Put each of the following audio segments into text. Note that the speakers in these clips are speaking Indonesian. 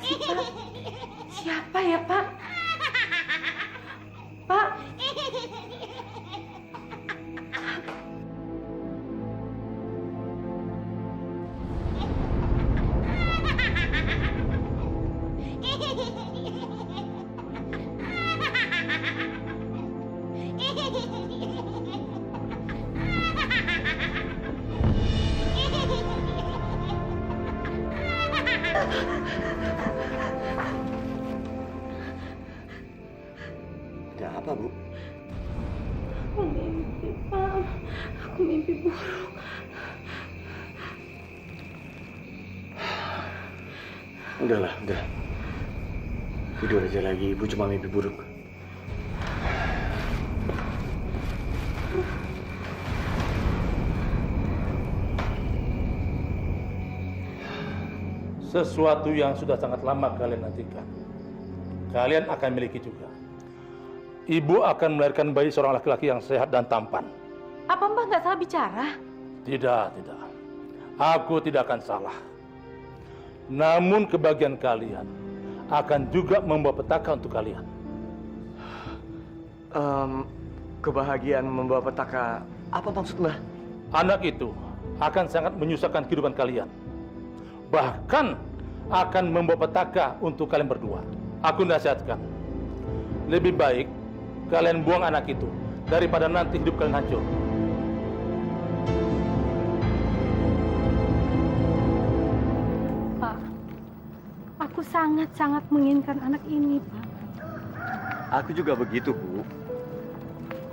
sih, Pak? Siapa ya, Pak? Pak? Ada apa, Bu? Aku mimpi, Pak. Aku mimpi buruk. Udahlah, udah. Tidur aja lagi, Ibu cuma mimpi buruk. Sesuatu yang sudah sangat lama kalian nantikan, kalian akan miliki juga. Ibu akan melahirkan bayi seorang laki-laki yang sehat dan tampan. Apa Mbak nggak salah bicara? Tidak. Aku tidak akan salah. Namun kebahagiaan kalian akan juga membawa petaka untuk kalian. Kebahagiaan membawa petaka, apa maksud Mbah? Anak itu akan sangat menyusahkan kehidupan kalian. Bahkan akan membawa petaka untuk kalian berdua. Aku nasihatkan, lebih baik kalian buang anak itu daripada nanti hidup kalian hancur. Pak, aku sangat-sangat menginginkan anak ini, Pak. Aku juga begitu, Bu.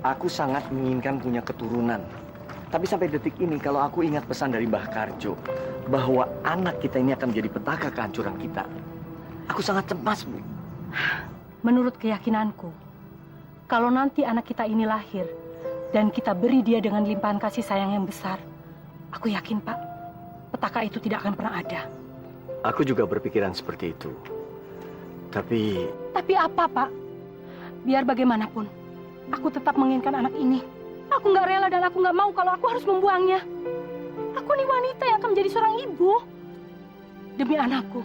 Aku sangat menginginkan punya keturunan. Tapi sampai detik ini, kalau aku ingat pesan dari Mbah Karjo, bahwa anak kita ini akan menjadi petaka kehancuran kita, aku sangat cemas, Bu. Menurut keyakinanku, kalau nanti anak kita ini lahir dan kita beri dia dengan limpahan kasih sayang yang besar, aku yakin, Pak, petaka itu tidak akan pernah ada. Aku juga berpikiran seperti itu. Tapi apa, Pak? Biar bagaimanapun, aku tetap menginginkan anak ini. Aku nggak rela dan aku nggak mau kalau aku harus membuangnya. Aku nih wanita yang akan menjadi seorang ibu. Demi anakku,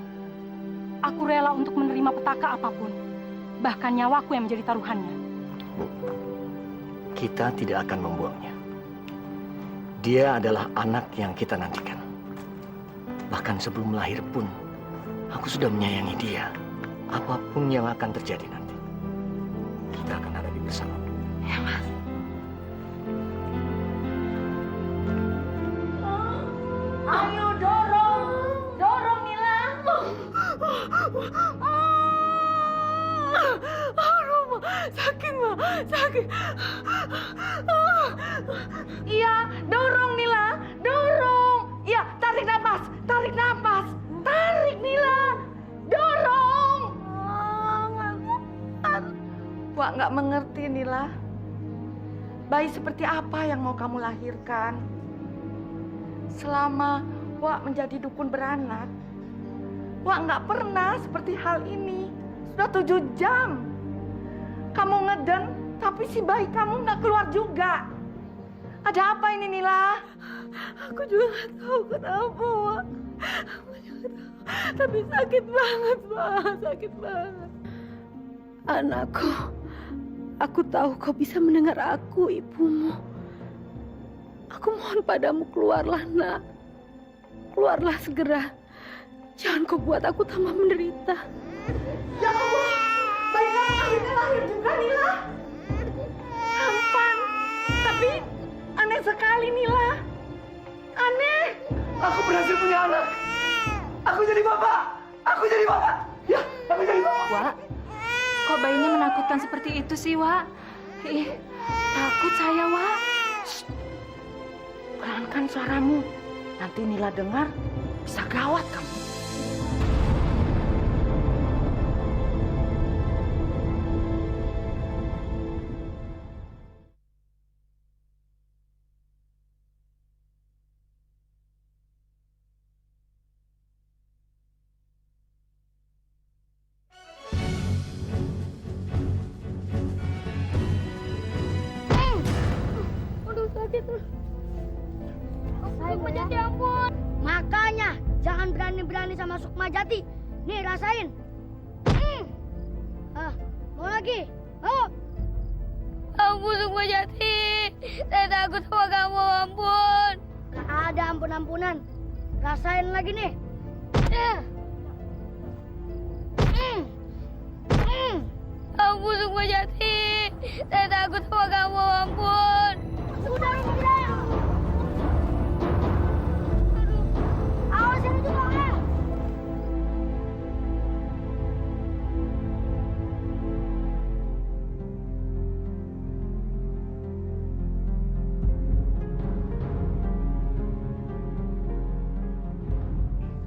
aku rela untuk menerima petaka apapun. Bahkan nyawaku yang menjadi taruhannya. Bu, kita tidak akan membuangnya. Dia adalah anak yang kita nantikan. Bahkan sebelum lahir pun, aku sudah menyayangi dia. Apapun yang akan terjadi nanti, kita akan ada di bersama. Ya, Mas. Ayo dorong Nila. Aduh, sakit, Ma, sakit. Iya, dorong Nila, dorong. Iya, tarik nafas, tarik Nila, dorong. Wak nggak mengerti Nila. Bayi seperti apa yang mau kamu lahirkan? Selama Wak menjadi dukun beranak, Wak nggak pernah seperti hal ini. Sudah 7 jam. Kamu ngeden, tapi si bayi kamu nggak keluar juga. Ada apa ini, Nila? Aku juga nggak tahu kenapa, Wak. Aku juga tahu. Tapi sakit banget, Wak. Sakit banget. Anakku, aku tahu kau bisa mendengar aku, ibumu. Aku mohon padamu, keluarlah, nak. Keluarlah segera. Jangan kau buat aku tambah menderita. Ya Allah, bayi kamu akhirnya lahir juga, Nila. Tampan, tapi aneh sekali, Nila. Aneh. Aku berhasil punya anak. Aku jadi bapak. Ya, aku jadi bapak. Wak, kok bayinya menakutkan seperti itu sih, Wak? Ih, takut saya, Wak. Pelankan suaramu. Nanti Nila dengar, bisa gawat kamu. Aduh, sakit. Saya Sukmajati, ampun. Makanya jangan berani-berani sama Sukmajati. Nih, rasain. Mau lagi? Mau? Ampun, Sukma Jati. Saya takut sama kamu, ampun. Gak ada ampun-ampunan. Rasain lagi nih. Ampun, Sukma Jati. Saya takut sama kamu, ampun. Sudah. Awas ini juga ya.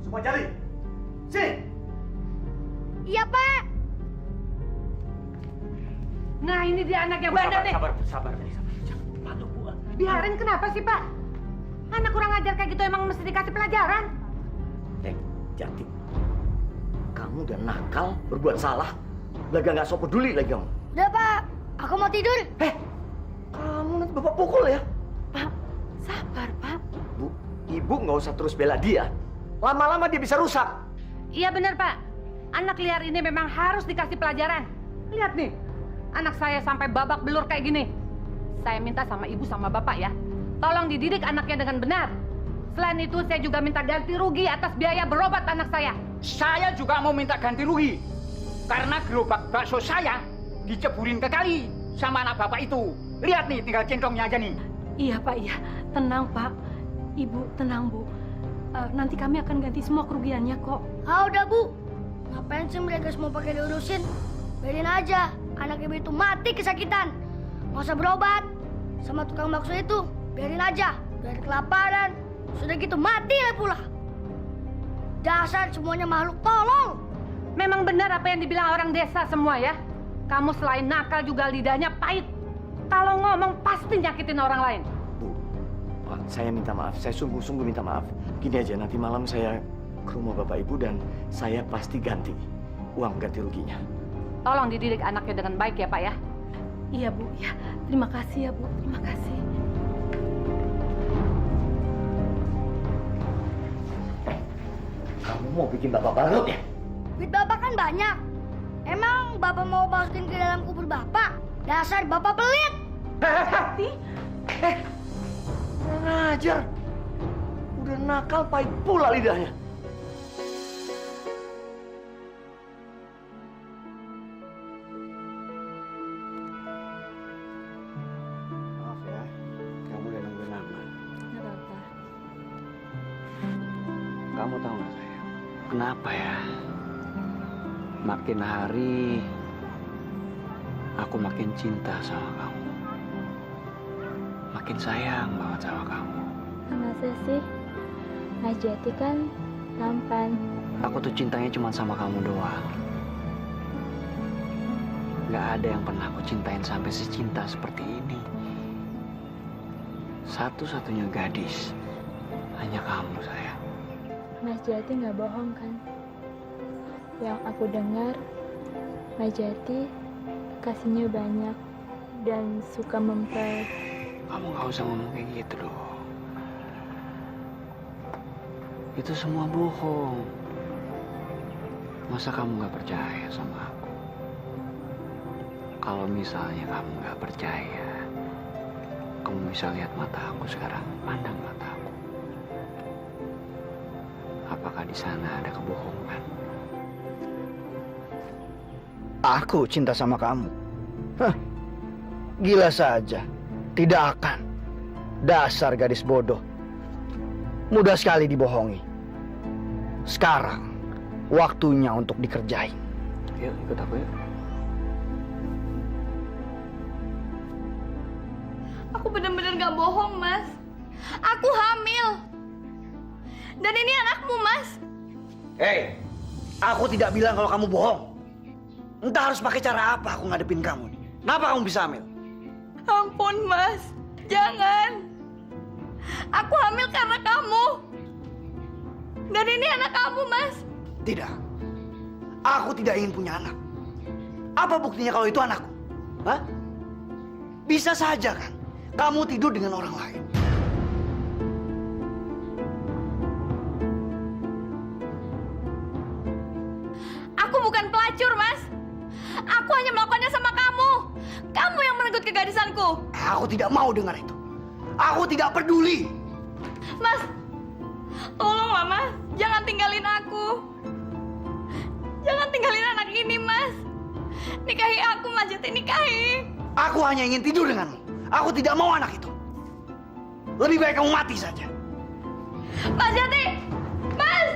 Semua jali. Sini. Iya, Pak. Nah, ini dia anak yang bandel nih. Sabar. Jangan panik, Bu. Biarin kenapa sih, Pak? Anak kurang ajar kayak gitu emang mesti dikasih pelajaran. Jati. Kamu udah nakal, berbuat salah. Laga nggak sok peduli lagi kamu. Udah, Pak. Aku mau tidur. Kamu nanti Bapak pukul ya. Pak, sabar, Pak. Bu, Ibu nggak usah terus bela dia. Lama-lama dia bisa rusak. Iya benar, Pak. Anak liar ini memang harus dikasih pelajaran. Lihat nih, anak saya sampai babak belur kayak gini. Saya minta sama ibu sama bapak ya, tolong dididik anaknya dengan benar. Selain itu, saya juga minta ganti rugi atas biaya berobat anak saya. Saya juga mau minta ganti rugi. Karena gerobak bakso saya diceburin ke kali sama anak bapak itu. Lihat nih, tinggal centongnya aja nih. Iya, Pak, iya. Tenang, Pak. Ibu, tenang, Bu. Nanti kami akan ganti semua kerugiannya kok. Udah, Bu. Ngapain sih mereka semua pakai diurusin? Biarin aja. Anak ibu itu mati kesakitan. Nggak usah berobat. Sama tukang bakso itu, biarin aja. Biar kelaparan. Sudah gitu mati lah pula. Dasar semuanya makhluk tolol. Memang benar apa yang dibilang orang desa semua ya. Kamu selain nakal juga lidahnya pahit. Kalau ngomong pasti nyakitin orang lain. Bu, Pak, saya minta maaf. Saya sungguh-sungguh minta maaf. Gini aja, nanti malam saya ke rumah Bapak Ibu dan saya pasti ganti uang ganti ruginya. Tolong dididik anaknya dengan baik ya, Pak ya. Iya, Bu. Ya, terima kasih ya, Bu. Terima kasih. Kamu mau bikin Bapak bangkrut ya? Duit Bapak kan banyak. Emang Bapak mau masukin ke dalam kubur Bapak? Dasar Bapak pelit. Kurang ajar. Udah nakal pahit pula lidahnya. Maaf ya, kamu udah nungguin lama. Nggak apa-apa. Kamu tahu nggak sayang? Kenapa ya? Makin hari aku makin cinta sama kamu. Makin sayang banget sama kamu. Masa sih? Mas Jati kan tampan. Aku tuh cintanya cuma sama kamu doang. Gak ada yang pernah aku cintain sampai secinta seperti ini. Satu-satunya gadis hanya kamu sayang. Mas Jati nggak bohong kan? Yang aku dengar, Mas Jati kasihnya banyak dan suka memper. Kamu gak usah ngomong kayak gitu dong. Itu semua bohong. Masa kamu gak percaya sama aku? Kalau misalnya kamu gak percaya, kamu bisa lihat mata aku sekarang, pandang mata aku. Apakah di sana ada kebohongan? Aku cinta sama kamu. Hah, gila saja. Tidak akan. Dasar gadis bodoh. Mudah sekali dibohongi. Sekarang, waktunya untuk dikerjain. Yuk, ikut aku yuk. Aku benar-benar gak bohong, Mas. Aku hamil. Dan ini anakmu, Mas. Hei, aku tidak bilang kalau kamu bohong. Entah harus pakai cara apa aku ngadepin kamu. Kenapa kamu bisa hamil? Ampun, Mas. Jangan. Aku hamil karena kamu. Dan ini anak kamu, Mas. Tidak. Aku tidak ingin punya anak. Apa buktinya kalau itu anakku? Hah? Bisa saja kan? Kamu tidur dengan orang lain. Aku hanya melakukannya sama kamu. Kamu yang merenggut kegadisanku. Aku tidak mau dengar itu. Aku tidak peduli. Mas, tolonglah Mas. Jangan tinggalin aku. Jangan tinggalin anak ini, Mas. Nikahi aku, Mas Jati, nikahi. Aku hanya ingin tidur denganmu. Aku tidak mau anak itu. Lebih baik kamu mati saja. Mas Jati! Mas!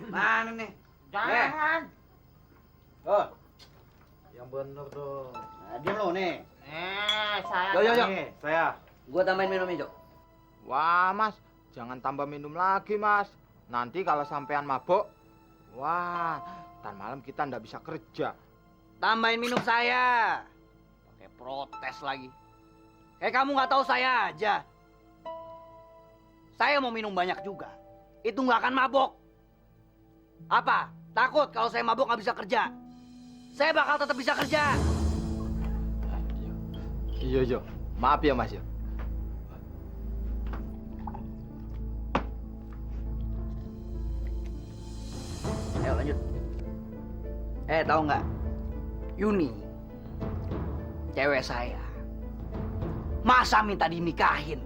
Mana nih? Jangan. Oh, Yang bener tuh. nah, diam lo nih. Saya. Yo. Saya. Gua tambahin minumnya, Jo. Wah, Mas, jangan tambah minum lagi, Mas. Nanti kalau sampean mabuk, wah, ntar malam kita ndak bisa kerja. Tambahin minum saya. Pakai protes lagi. Kayak kamu nggak tahu saya aja. Saya mau minum banyak juga. Itu nggak akan mabok. Apa? Takut kalau saya mabok nggak bisa kerja? Saya bakal tetap bisa kerja. Iya, Jo. Maaf ya, Mas, ya. Ayo lanjut. Tahu nggak? Yuni, cewek saya, masa minta dinikahin?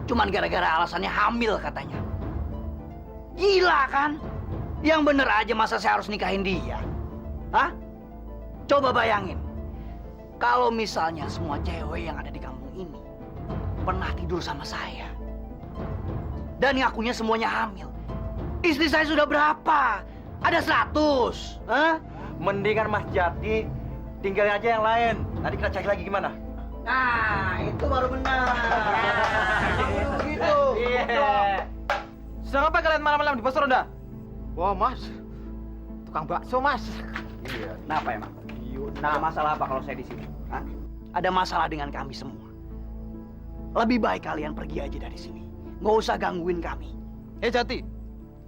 Cuman gara-gara alasannya hamil katanya. Gila kan? Yang bener aja masa saya harus nikahin dia? Hah? Coba bayangin. Kalau misalnya semua cewek yang ada di kampung ini pernah tidur sama saya. Dan ngakunya semuanya hamil. Istri saya sudah berapa? Ada 100. Hah? Mendingan Mas Jati tinggalin aja yang lain. Nanti kita cari lagi gimana? Nah, itu baru benar. Gitu. Iya. Sedang apa kalian malam-malam di pos ronda? Wah, Mas. Tukang bakso, Mas. Iya. Kenapa emang? Iya, Ada masalah apa kalau saya di sini? Hah? Ada masalah dengan kami semua. Lebih baik kalian pergi aja dari sini. Nggak usah gangguin kami. Jati.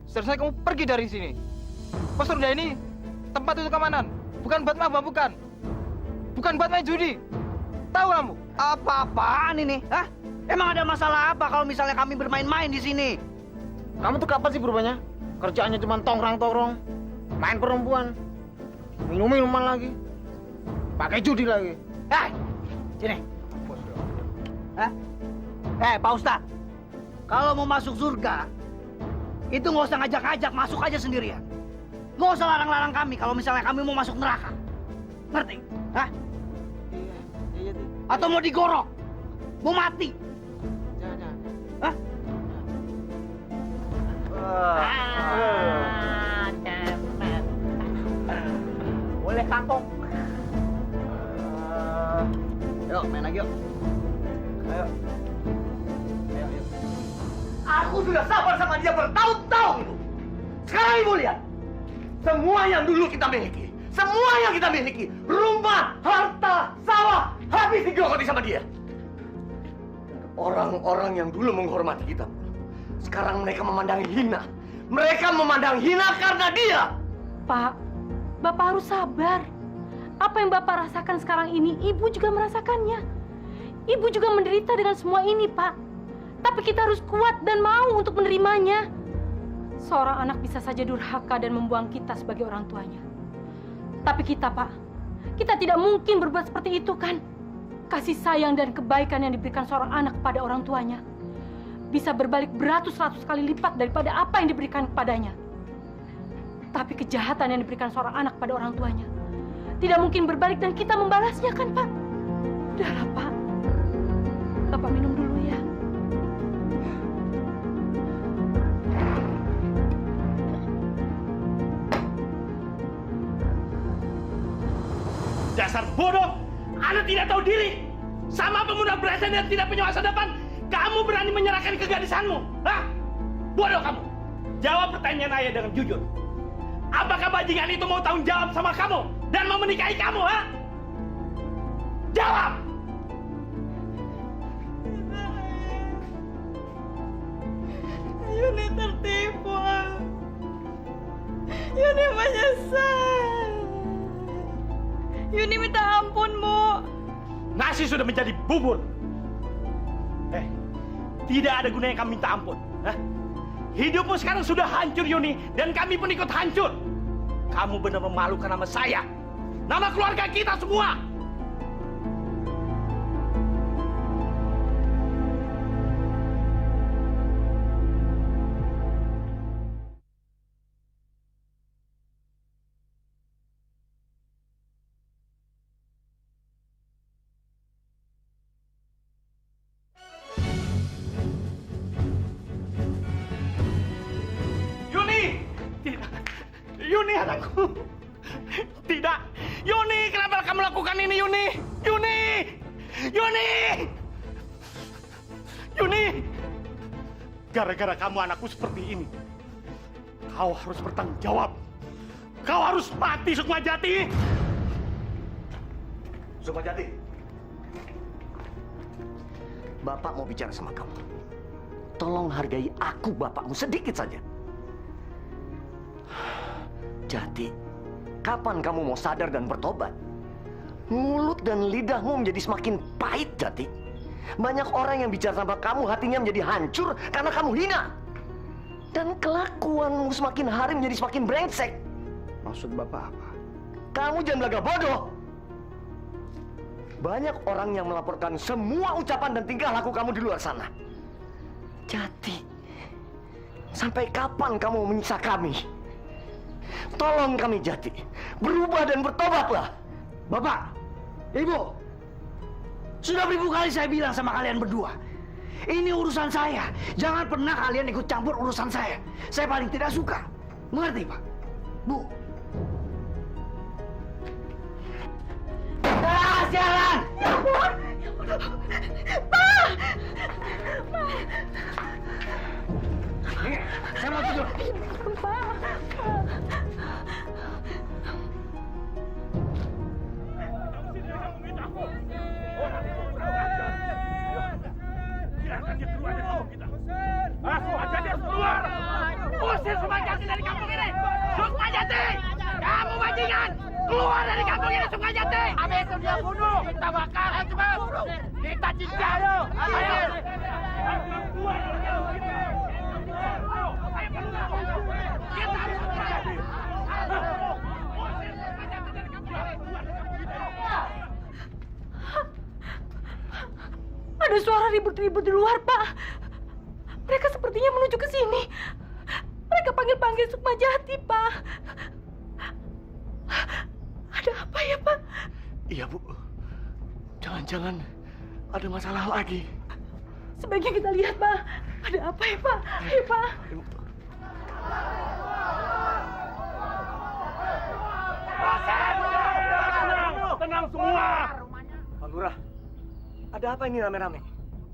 Seharusnya kamu pergi dari sini. Pos ronda ini tempat untuk keamanan, bukan buat mabuk, bukan. Bukan buat main judi. Tahu kamu? Apa-apaan ini? Hah? Emang ada masalah apa kalau misalnya kami bermain-main di sini? Kamu tuh kapan sih berubahnya? Kerjaannya cuma tongkrong-tongkrong, main perempuan, minum-minuman lagi, pakai judi lagi. Sini. Hah? Pak Ustadz, kalau mau masuk surga, itu nggak usah ngajak-ngajak, masuk aja sendirian. Nggak usah larang-larang kami kalau misalnya kami mau masuk neraka. Ngerti? Hah? Iya. Atau mau digorok? Mau mati? Jangan. Hah? Boleh kantong. Yuk, main lagi yuk. Ayo. Aku sudah sabar sama dia bertahun-tahun itu. Sekarang ibu lihat. Semua yang dulu kita miliki. Semua yang kita miliki. Rumah, harta, sawah. Habis digerogoti sama dia. Orang-orang yang dulu menghormati kita. Sekarang mereka memandang hina. Mereka memandang hina karena dia. Pak, Bapak harus sabar. Apa yang Bapak rasakan sekarang ini, Ibu juga merasakannya. Ibu juga menderita dengan semua ini, Pak. Tapi kita harus kuat dan mau untuk menerimanya. Seorang anak bisa saja durhaka dan membuang kita sebagai orang tuanya. Tapi kita, Pak, kita tidak mungkin berbuat seperti itu, kan? Kasih sayang dan kebaikan yang diberikan seorang anak kepada orang tuanya bisa berbalik beratus-ratus kali lipat daripada apa yang diberikan kepadanya. Tapi kejahatan yang diberikan seorang anak pada orang tuanya tidak mungkin berbalik dan kita membalasnya, kan, Pak? Udahlah, Pak. Bapak minum dulu ya. Dasar bodoh! Anda tidak tahu diri! Sama pemuda berasa dan tidak punya masa depan, kamu berani menyerahkan kegadisanmu! Hah? Bodoh kamu! Jawab pertanyaan ayah dengan jujur. Apakah bajingan itu mau tanggung jawab sama kamu dan mau menikahi kamu, ha? Jawab! Yuni menyesal. Yuni minta ampun, Bu. Nasi sudah menjadi bubur. Tidak ada gunanya kami minta ampun. Hidupmu sekarang sudah hancur, Yuni, dan kami pun ikut hancur. Kamu benar memalukan nama saya, nama keluarga kita semua. Yuni, anakku. Tidak. Yuni, kenapa kamu lakukan ini, Yuni? Yuni! Yuni! Yuni! Gara-gara kamu anakku seperti ini, kau harus bertanggung jawab. Kau harus mati, Sukmajati. Sukmajati. Bapak mau bicara sama kamu. Tolong hargai aku, bapakmu, sedikit saja. Jati, kapan kamu mau sadar dan bertobat? Mulut dan lidahmu menjadi semakin pahit, Jati. Banyak orang yang bicara sama kamu, hatinya menjadi hancur karena kamu hina. Dan kelakuanmu semakin hari menjadi semakin brengsek. Maksud Bapak apa? Kamu jangan belaga bodoh. Banyak orang yang melaporkan semua ucapan dan tingkah laku kamu di luar sana. Jati, sampai kapan kamu menyiksa kami? Tolong kami, Jati, berubah dan bertobatlah. Bapak, Ibu, sudah beribu kali saya bilang sama kalian berdua, ini urusan saya. Jangan pernah kalian ikut campur urusan saya. Saya paling tidak suka. Mengerti, Pak? Bu. Jalan! Ya ampun! Pak! Saya mau tidur. Pak! Keluar! Usir Sukmajati dari kampung ini! Sukmajati! Kamu bajingan! Keluar dari kampung ini, Sukmajati! Habis itu dia bunuh! Kita bakar! Ayo cepat! Kita cincang! Ayo! Keluar! Kita harus keluar! Usir Sukmajati dari kampung ini! Ada suara ribut-ribut di luar, Pak. Mereka sepertinya menuju ke sini. Mereka panggil-panggil Sukmajati, Pak. Ada apa ya, Pak? Iya, Bu. Jangan-jangan ada masalah lagi. Sebaiknya kita lihat, Pak. Ada apa ya, Pak? Ayo, Pak. Tenang semua! Pak Lurah, ada apa ini rame-rame?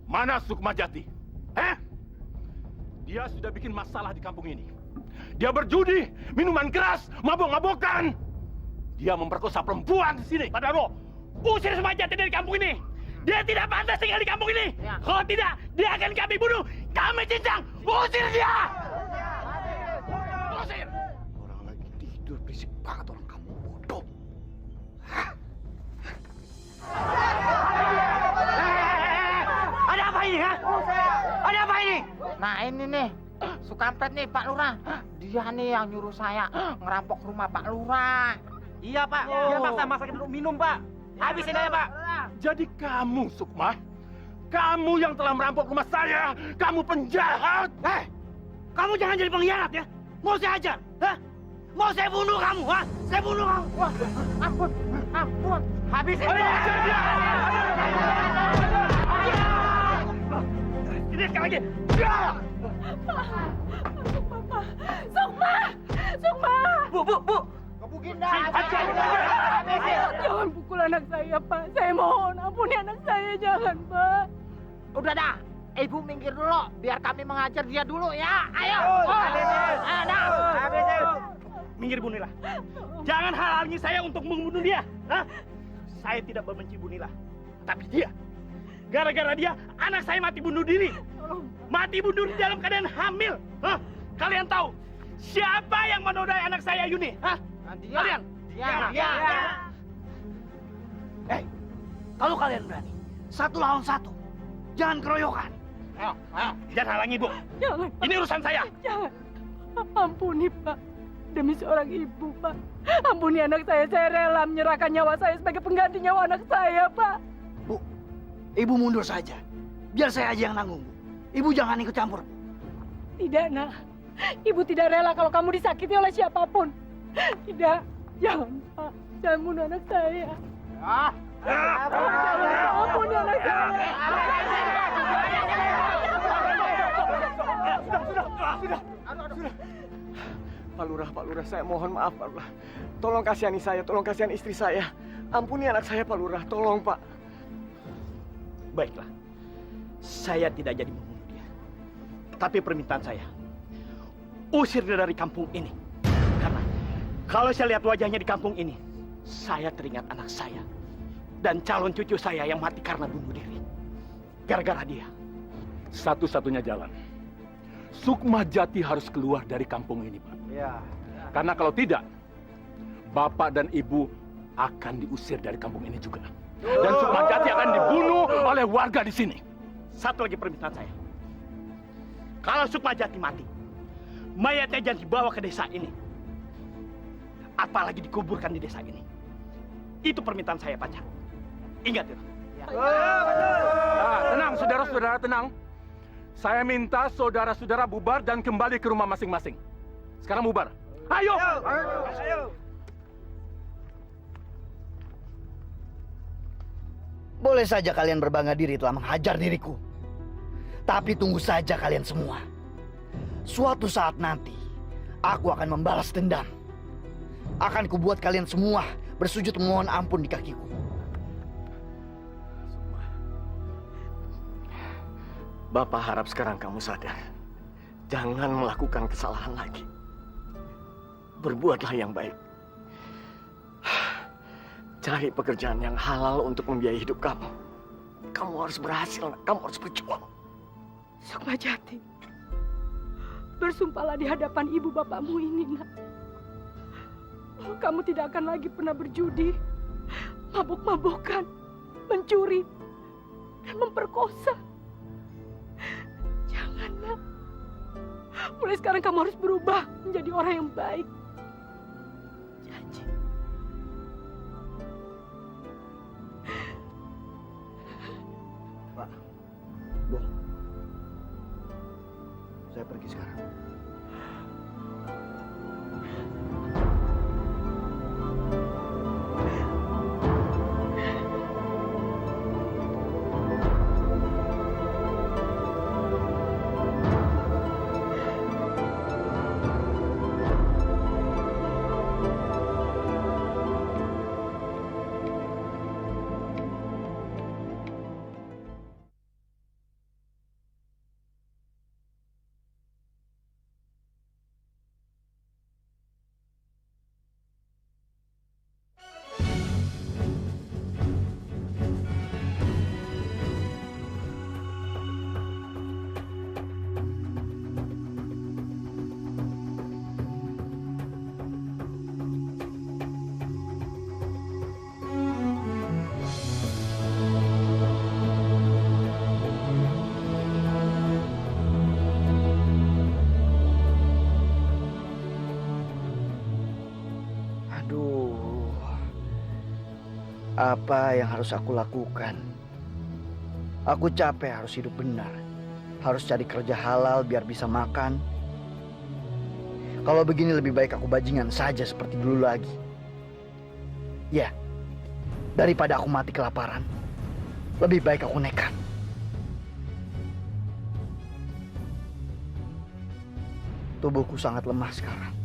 Mana Sukmajati? Dia sudah bikin masalah di kampung ini. Dia berjudi, minuman keras, mabok-mabokan. Dia memperkosa perempuan di sini. Pak Darwo, usir Sukmajati dari kampung ini. Dia tidak pantas tinggal di kampung ini. Kalau tidak, dia akan kami bunuh. Kami cincang. Usir dia! Usir! Orang lagi tidur, berisik banget orang kamu bodoh. Ada apa ini, ha? Ada apa ini? Nah ini nih, Sukampet nih Pak Lurah. Dia nih yang nyuruh saya ngerampok rumah Pak Lurah. Iya Pak, dia maksa masakin dulu minum Pak. Habisin aja Pak. Jadi kamu Sukma, kamu yang telah merampok rumah saya. Kamu penjahat. Kamu jangan jadi pengkhianat ya. Mau saya ajar, ha? Mau saya bunuh kamu, ha? Saya bunuh kamu. Wah, ampun, ampun. Habisin Ayo, dia. hajar dia. Ini sekali lagi. Sukma! Sukma! Bu. Jangan pukul anak saya, Pak. Saya mohon, ampuni anak saya. Jangan, Pak. Udah dah, Ibu minggir dulu, biar kami mengajar dia dulu ya. Ayo. Minggir Bu Nila. Jangan halangi saya untuk membunuh dia. Saya tidak membenci Bu Nila. Tapi dia, gara-gara dia, anak saya mati bunuh diri. Mati bunuh diri dalam keadaan hamil. Kalian tahu, Siapa yang menodai anak saya Yuni? Hah? Kalian? Dia. Kalau kalian berani, 1 lawan 1. Jangan keroyokan. Ayo. Jangan halangi ibu. Jangan, Ini urusan saya. jangan. Ampuni, Pak. Demi seorang ibu, Pak. Ampuni anak saya rela menyerahkan nyawa saya sebagai pengganti nyawa anak saya, Pak. Bu, ibu mundur saja. Biar saya aja yang nanggung, Bu. Ibu jangan ikut campur. Tidak, Nak. Ibu tidak rela kalau kamu disakiti oleh siapapun. Tidak, jangan, Pak. Jangan bunuh anak saya. Ampuni anak saya. Sudah. Pak Lurah, saya mohon maaf, Pak Lurah. Tolong kasihani saya, tolong kasihani istri saya. Ampuni anak saya, Pak Lurah. Tolong, Pak. Baiklah. Saya tidak jadi membunuh dia. Tapi permintaan saya, usir dia dari kampung ini. Karena kalau saya lihat wajahnya di kampung ini, saya teringat anak saya dan calon cucu saya yang mati karena bunuh diri. Gara-gara dia. Satu-satunya jalan, Sukmajati harus keluar dari kampung ini, Pak. Iya. Karena kalau tidak, Bapak dan Ibu akan diusir dari kampung ini juga. Dan Sukmajati akan dibunuh oleh warga di sini. Satu lagi permintaan saya. Kalau Sukmajati mati, mayatnya jangan dibawa ke desa ini. Apalagi dikuburkan di desa ini. Itu permintaan saya, Pacar. Ingat itu. Tenang, saudara-saudara, tenang. Saya minta saudara-saudara bubar dan kembali ke rumah masing-masing. Sekarang bubar. Ayo! Boleh saja kalian berbangga diri telah menghajar diriku. Tapi tunggu saja kalian semua. Suatu saat nanti, aku akan membalas dendam. Akan kubuat kalian semua bersujud memohon ampun di kakiku. Bapak harap sekarang kamu sadar. Jangan melakukan kesalahan lagi. Berbuatlah yang baik. Cari pekerjaan yang halal untuk membiayai hidup kamu. Kamu harus berhasil, nak. Kamu harus berjuang. Sukmajati, bersumpahlah di hadapan ibu bapakmu ini, Nak. Bahwa kamu tidak akan lagi pernah berjudi, mabuk-mabukan, mencuri, dan memperkosa. Jangan, Nak. Mulai sekarang kamu harus berubah menjadi orang yang baik. Janji. Pak, Bu, saya pergi sekarang. Apa yang harus aku lakukan? Aku capek harus hidup benar. Harus cari kerja halal biar bisa makan. Kalau begini lebih baik aku bajingan saja seperti dulu lagi. Ya, daripada aku mati kelaparan, lebih baik aku nekat. Tubuhku sangat lemah sekarang.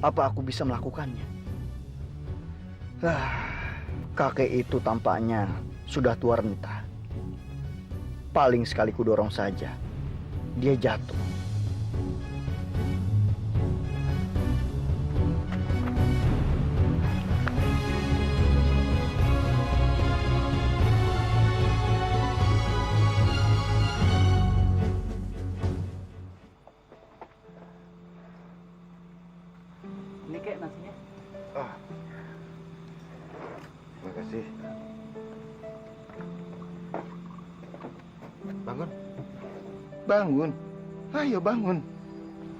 Apa aku bisa melakukannya? Kakek itu tampaknya sudah tua renta. Paling sekali kudorong saja, dia jatuh. Bangun. Bangun. Ayo bangun.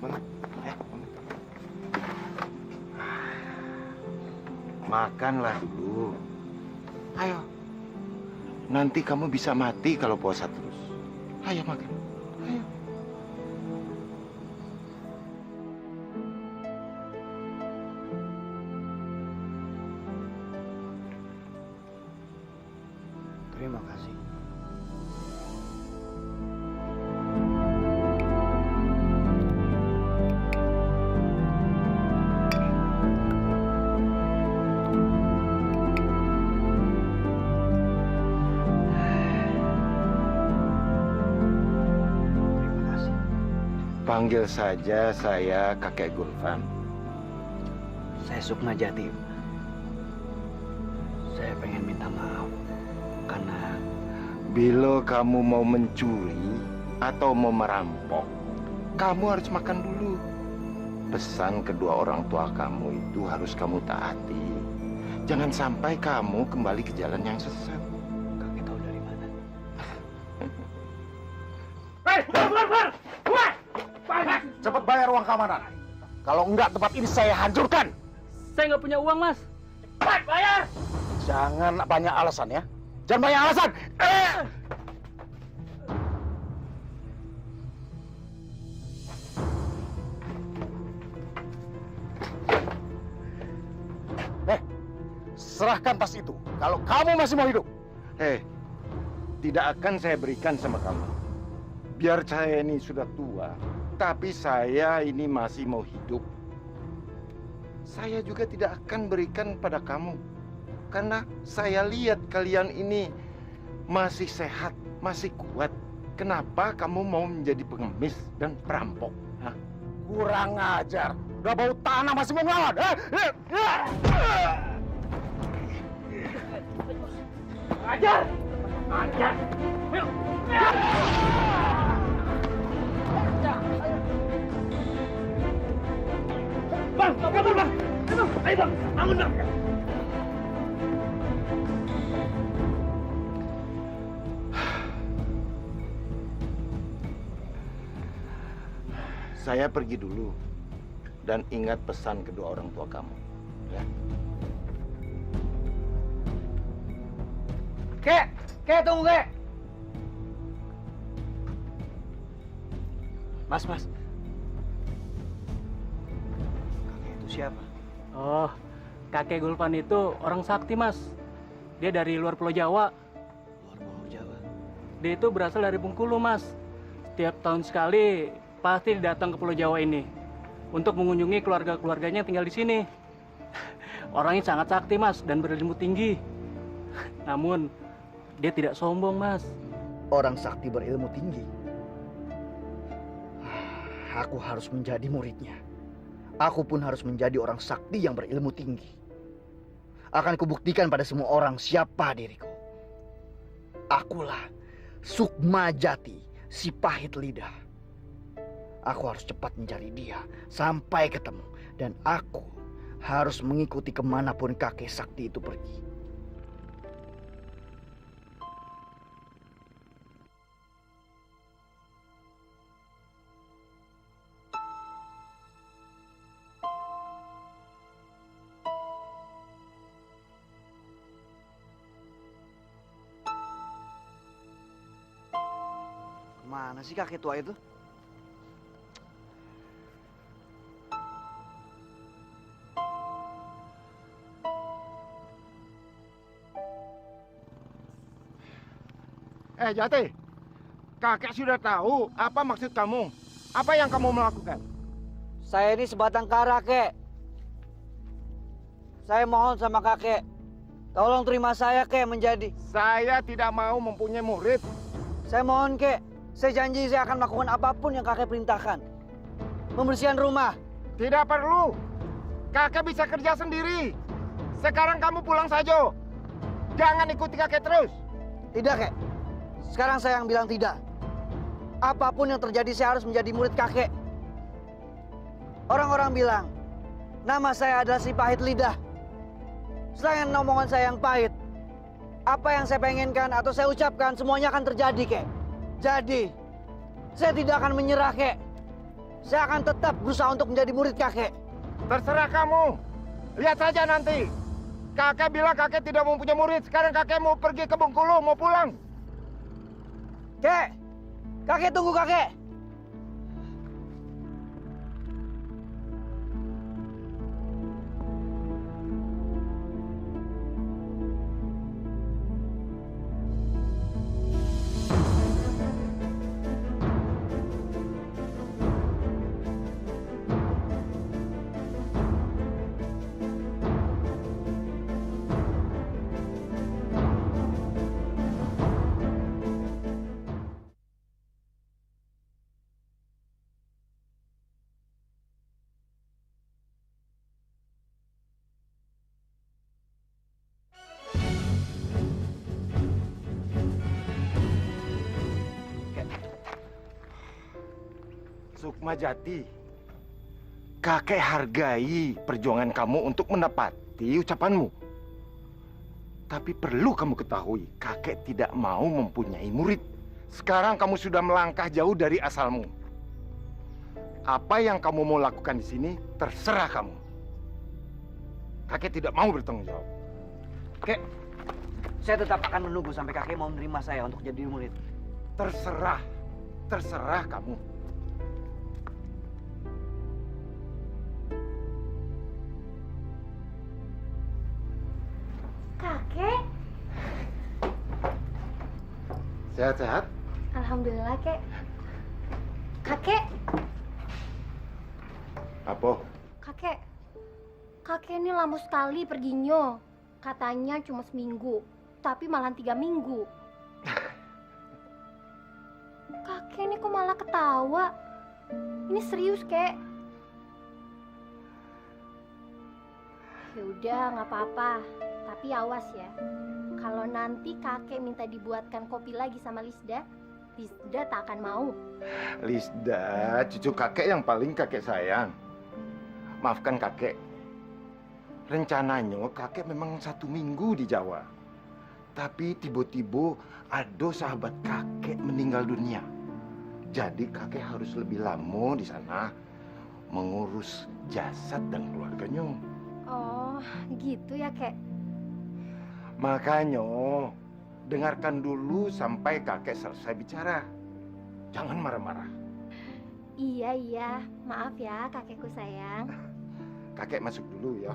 Bangun. Makanlah dulu. Ayo. Nanti kamu bisa mati kalau puasa terus. Ayo makan. Ayo. Terima kasih. Panggil saja saya Kakek Gulfan. Saya Sukmajati. Saya pengen minta maaf karena bila kamu mau mencuri atau mau merampok, kamu harus makan dulu. Pesan kedua orang tua kamu itu harus kamu taati. Jangan sampai kamu kembali ke jalan yang sesat. Kakek tahu dari mana? Hei, keluar! Cepat bayar uang keamanan. Kalau enggak, tempat ini saya hancurkan. Saya nggak punya uang, Mas. Cepat bayar! Jangan banyak alasan ya. Jangan banyak alasan. Serahkan tas itu. Kalau kamu masih mau hidup. Tidak akan saya berikan sama kamu. Biar saya ini sudah tua, tapi saya ini masih mau hidup. Saya juga tidak akan berikan pada kamu. Karena saya lihat kalian ini masih sehat, masih kuat. Kenapa kamu mau menjadi pengemis dan perampok? Hah? Kurang ajar. Udah bau tanah masih mau ngelawan. Ajar! Ajar! Bang, kabur bang! Ayo bang, bangun bang! Saya pergi dulu. Dan ingat pesan kedua orang tua kamu. Ya. Kek, tunggu, Kek. Mas. Kakek itu siapa? Oh, kakek Gulfan itu orang sakti, Mas. Dia dari luar Pulau Jawa. Luar Pulau Jawa? Dia itu berasal dari Bengkulu, Mas. Setiap tahun sekali pasti datang ke Pulau Jawa ini untuk mengunjungi keluarga-keluarganya yang tinggal di sini. Orangnya sangat sakti, Mas, dan berilmu tinggi. Namun, dia tidak sombong, Mas. Orang sakti berilmu tinggi. Aku harus menjadi muridnya. Aku pun harus menjadi orang sakti yang berilmu tinggi. Akan kubuktikan pada semua orang siapa diriku. Akulah Sukmajati, si pahit lidah. Aku harus cepat mencari dia sampai ketemu. Dan aku harus mengikuti kemanapun kakek sakti itu pergi. Mana sih kakek tua itu? Jati, kakek sudah tahu apa maksud kamu. Apa yang kamu melakukan? Saya ini sebatang kara, Kek. Saya mohon sama kakek, tolong terima saya, Kek, menjadi. Saya tidak mau mempunyai murid. Saya mohon, Kek. Saya janji saya akan melakukan apapun yang kakek perintahkan. Membersihkan rumah. Tidak perlu. Kakek bisa kerja sendiri. Sekarang kamu pulang saja. Jangan ikuti kakek terus. Tidak, Kek. Sekarang saya yang bilang tidak. Apapun yang terjadi saya harus menjadi murid kakek. Orang-orang bilang, nama saya adalah si pahit lidah. Selain omongan saya yang pahit, apa yang saya pengenkan atau saya ucapkan semuanya akan terjadi, Kek. Jadi, saya tidak akan menyerah, kek. Saya akan tetap berusaha untuk menjadi murid kakek. Terserah kamu. Lihat saja nanti. Kakek bilang kakek tidak mempunyai murid. Sekarang kakek mau pergi ke Bengkulu, mau pulang. Kek, kakek tunggu kakek. Sukmajati, kakek hargai perjuangan kamu untuk menepati ucapanmu. Tapi perlu kamu ketahui, kakek tidak mau mempunyai murid. Sekarang kamu sudah melangkah jauh dari asalmu. Apa yang kamu mau lakukan di sini, terserah kamu. Kakek tidak mau bertanggung jawab. Kek, saya tetap akan menunggu sampai kakek mau menerima saya untuk jadi murid. Terserah kamu. Kakek? Sehat-sehat? Alhamdulillah, Kek. Kakek? Apa? Kakek ini lama sekali perginya. Katanya cuma seminggu, tapi malah 3 minggu. Kakek ini kok malah ketawa? Ini serius, Kek. Ya udah, nggak apa-apa. Tapi awas ya. Kalau nanti kakek minta dibuatkan kopi lagi sama Lisda, Lisda tak akan mau. Lisda, cucu kakek yang paling kakek sayang. Maafkan kakek. Rencananya kakek memang 1 minggu di Jawa. Tapi tiba-tiba ada sahabat kakek meninggal dunia. Jadi kakek harus lebih lama di sana mengurus jasad dan keluarganya. Oh, gitu ya, Kek. Makanya dengarkan dulu sampai kakek selesai bicara. Jangan marah-marah. Iya. Maaf ya, kakekku sayang. Kakek masuk dulu ya.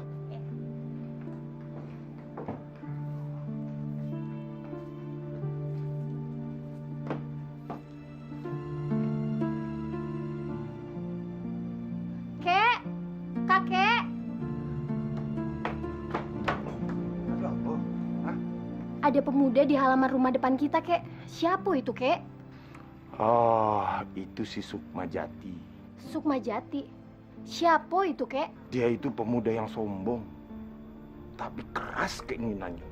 Kek, kakek. Ada pemuda di halaman rumah depan kita, Kek. Siapa itu, Kek? Oh, itu si Sukmajati. Sukmajati. Siapa itu, Kek? Dia itu pemuda yang sombong, tapi keras keinginannya.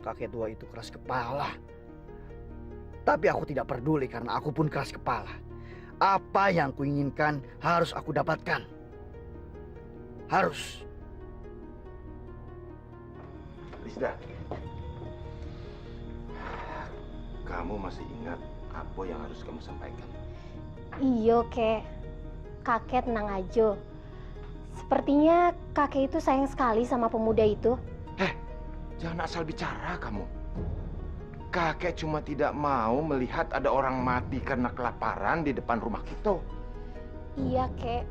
Kakek tua itu keras kepala. Tapi aku tidak peduli karena aku pun keras kepala. Apa yang kuinginkan harus aku dapatkan. Harus. Lisda, kamu masih ingat apa yang harus kamu sampaikan? Iya, Kek. Kakek tenang aja. Sepertinya kakek itu sayang sekali sama pemuda itu. Jangan asal bicara kamu. Kakek cuma tidak mau melihat ada orang mati karena kelaparan di depan rumah kita. Iya, Kek.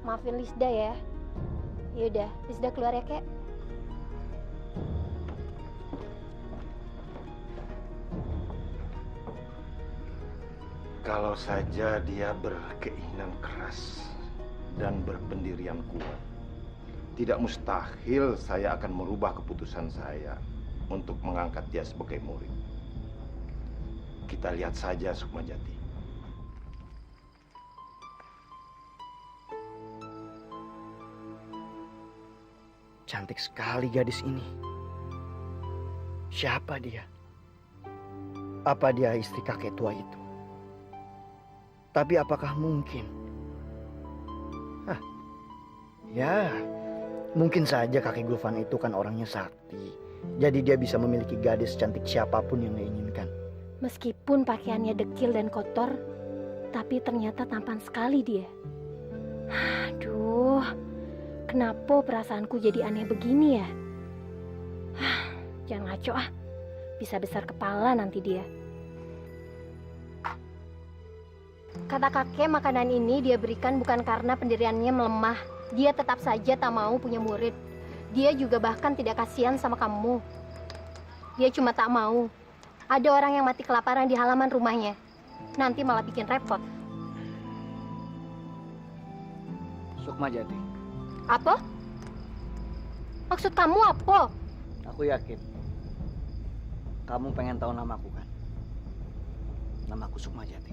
Maafin Lisda ya. Yaudah, Lisda keluar ya, Kek. Kalau saja dia berkeinginan keras dan berpendirian kuat, tidak mustahil saya akan merubah keputusan saya untuk mengangkat dia sebagai murid. Kita lihat saja Sukmajati. Cantik sekali gadis ini. Siapa dia? Apa dia istri kakek tua itu? Tapi apakah mungkin? Ya, Mungkin saja kakek Gulvan itu kan orangnya sakti. Jadi dia bisa memiliki gadis cantik siapapun yang dia inginkan. Meskipun pakaiannya dekil dan kotor, tapi ternyata tampan sekali dia. Aduh, kenapa perasaanku jadi aneh begini ya? Jangan ngaco ah, bisa besar kepala nanti dia. Kata kakek, makanan ini dia berikan bukan karena pendiriannya melemah. Dia tetap saja tak mau punya murid. Dia juga bahkan tidak kasihan sama kamu. Dia cuma tak mau ada orang yang mati kelaparan di halaman rumahnya. Nanti malah bikin repot. Sukmajati, Apa? Maksud kamu apa? aku yakin kamu pengen tahu namaku kan? Namaku Sukmajati.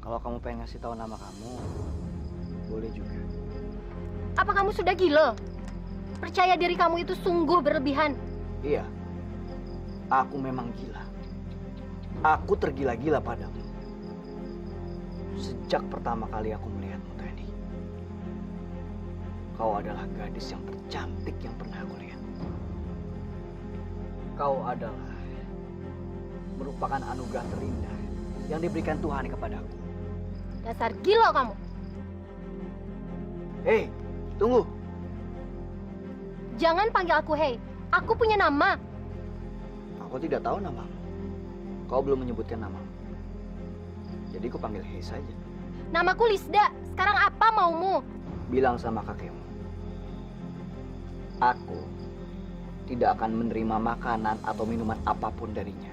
Kalau kamu pengen ngasih tahu nama kamu, boleh juga. Apa kamu sudah gila? Percaya diri kamu itu sungguh berlebihan. Iya, aku memang gila. Aku tergila-gila padamu. Sejak pertama kali aku melihatmu tadi. Kau adalah gadis yang tercantik yang pernah aku lihat. Kau adalah merupakan anugerah terindah yang diberikan Tuhan kepadaku. Dasar gila kamu. Hei, tunggu. Jangan panggil aku Hei. Aku punya nama. Aku tidak tahu namamu. Kau belum menyebutkan namamu. Jadi ku panggil Hei saja. Namaku Lisda. Sekarang apa maumu? Bilang sama kakekmu. Aku tidak akan menerima makanan atau minuman apapun darinya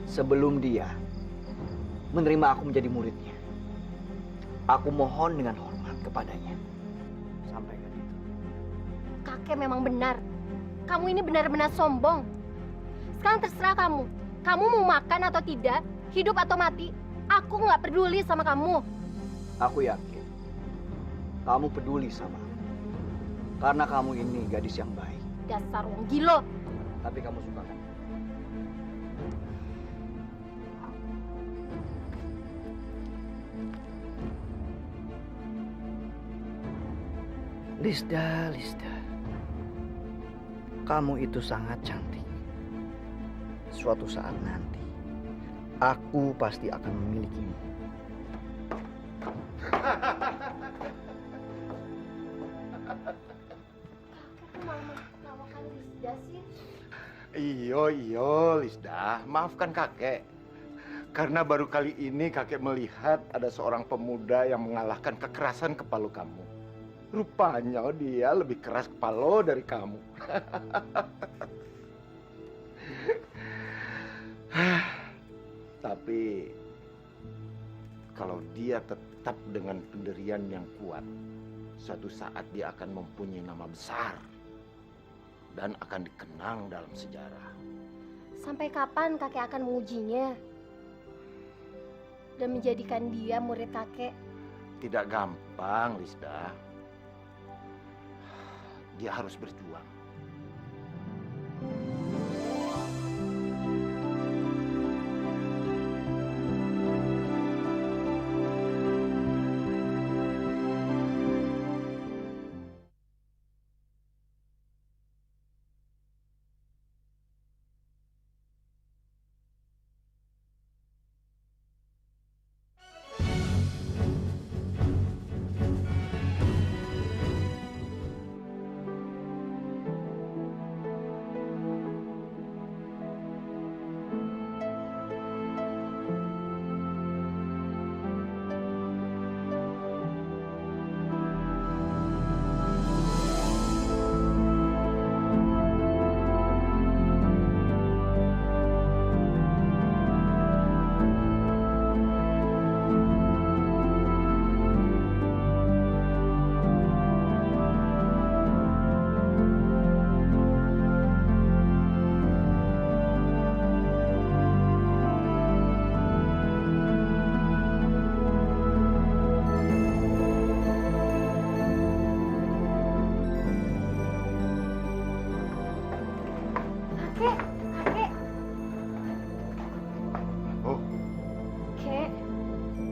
sebelum dia menerima aku menjadi muridnya. Aku mohon dengan hormat kepadanya. Sampaikan itu. Kakek memang benar. Kamu ini benar-benar sombong. Sekarang terserah kamu. Kamu mau makan atau tidak, hidup atau mati, aku nggak peduli sama kamu. Aku yakin kamu peduli sama aku. Karena kamu ini gadis yang baik. Dasar wong gila. Tapi kamu suka kan? Lisda, Lisda. Kamu itu sangat cantik. Suatu saat nanti, aku pasti akan memilikimu. Iyo, Lisda. Maafkan kakek. Karena baru kali ini kakek melihat ada seorang pemuda yang mengalahkan kekerasan kepala kamu. Rupanya dia lebih keras kepala dari kamu. Tapi kalau dia tetap dengan pendirian yang kuat, suatu saat dia akan mempunyai nama besar dan akan dikenang dalam sejarah. Sampai kapan kakek akan mengujinya? Dan menjadikan dia murid kakek? Tidak gampang, Lisda. Dia harus berjuang.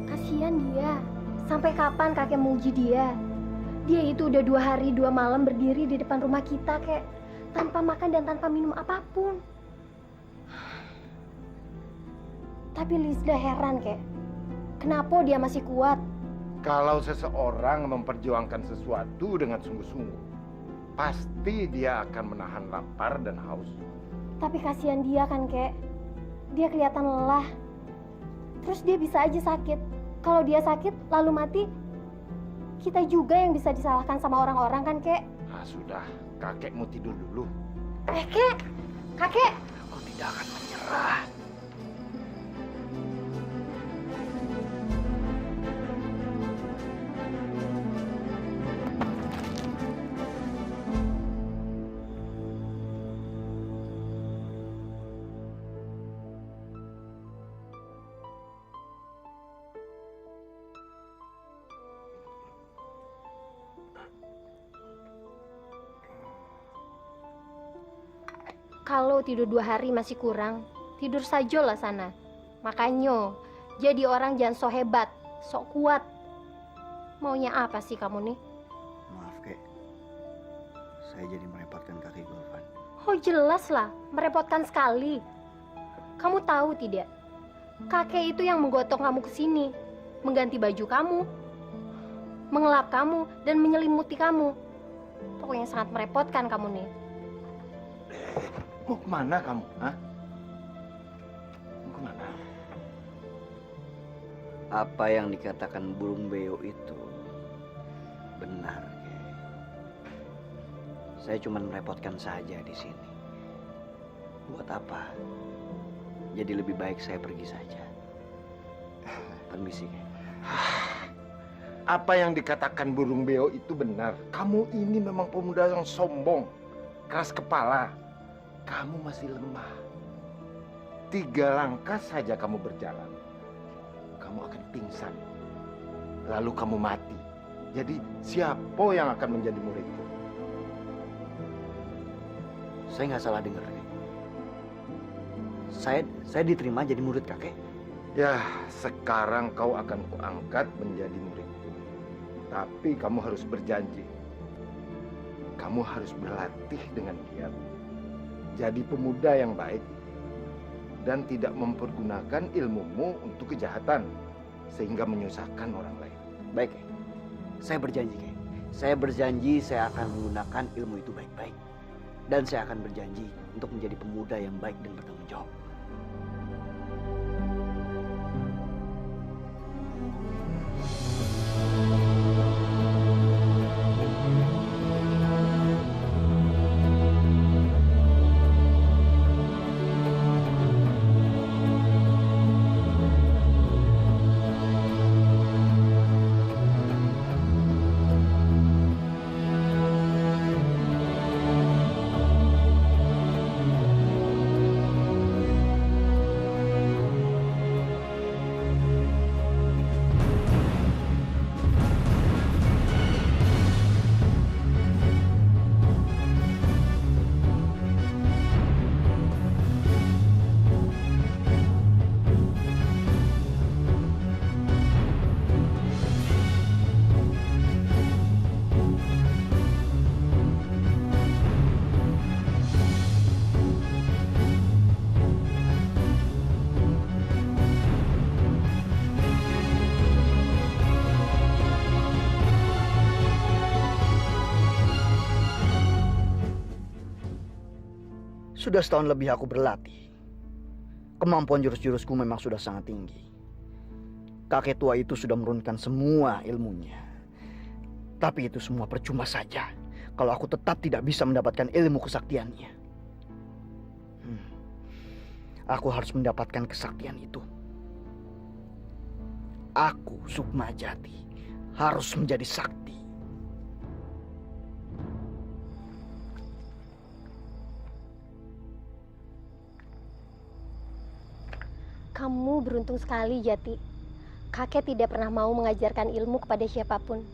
Kasihan dia. Sampai kapan kakek menguji dia? Dia itu udah 2 hari 2 malam berdiri di depan rumah kita, kek. Tanpa makan dan tanpa minum apapun. Tapi Lisda heran, kek. Kenapa dia masih kuat? Kalau seseorang memperjuangkan sesuatu dengan sungguh-sungguh, pasti dia akan menahan lapar dan haus. Tapi kasihan dia kan, kek. Dia kelihatan lelah. Terus dia bisa aja sakit. Kalau dia sakit lalu mati, kita juga yang bisa disalahkan sama orang-orang kan, kek? Ah, sudah, kakek mau tidur dulu. Kek, kakek. Aku tidak akan menyerah. Kalau tidur 2 hari masih kurang, tidur saja lah sana. Makanya, jadi orang jangan sok hebat, sok kuat. Maunya apa sih kamu nih? Maaf, Kek. Saya jadi merepotkan kakek Gulfan. Oh jelas lah, merepotkan sekali. Kamu tahu tidak? Kakek itu yang menggotong kamu ke sini, mengganti baju kamu, mengelap kamu, dan menyelimuti kamu. Pokoknya sangat merepotkan kamu nih. Mau kemana kamu? Hah? Mau kemana? Apa yang dikatakan burung beo itu benar, Kek. Saya cuma merepotkan saja di sini. Buat apa? Jadi lebih baik saya pergi saja. Permisi, Kek. Apa yang dikatakan burung beo itu benar. Kamu ini memang pemuda yang sombong, keras kepala. Kamu masih lemah. 3 langkah saja kamu berjalan, kamu akan pingsan. Lalu kamu mati. Jadi siapa yang akan menjadi muridku? Saya nggak salah dengar, Kek. Saya diterima jadi murid kakek. Ya, sekarang kau akan kuangkat menjadi muridku. Tapi kamu harus berjanji. Kamu harus berlatih dengan giat. Jadi pemuda yang baik dan tidak mempergunakan ilmumu untuk kejahatan sehingga menyusahkan orang lain. Baik, Kek. Saya berjanji, Kek. Saya berjanji saya akan menggunakan ilmu itu baik-baik. Dan saya akan berjanji untuk menjadi pemuda yang baik dan bertanggung jawab. Sudah setahun lebih aku berlatih. Kemampuan jurus-jurusku memang sudah sangat tinggi. Kakek tua itu sudah menurunkan semua ilmunya. Tapi itu semua percuma saja kalau aku tetap tidak bisa mendapatkan ilmu kesaktiannya. Aku harus mendapatkan kesaktian itu. Aku, Sukmajati, harus menjadi sakti. Kamu beruntung sekali, Jati. Kakek tidak pernah mau mengajarkan ilmu kepada siapapun.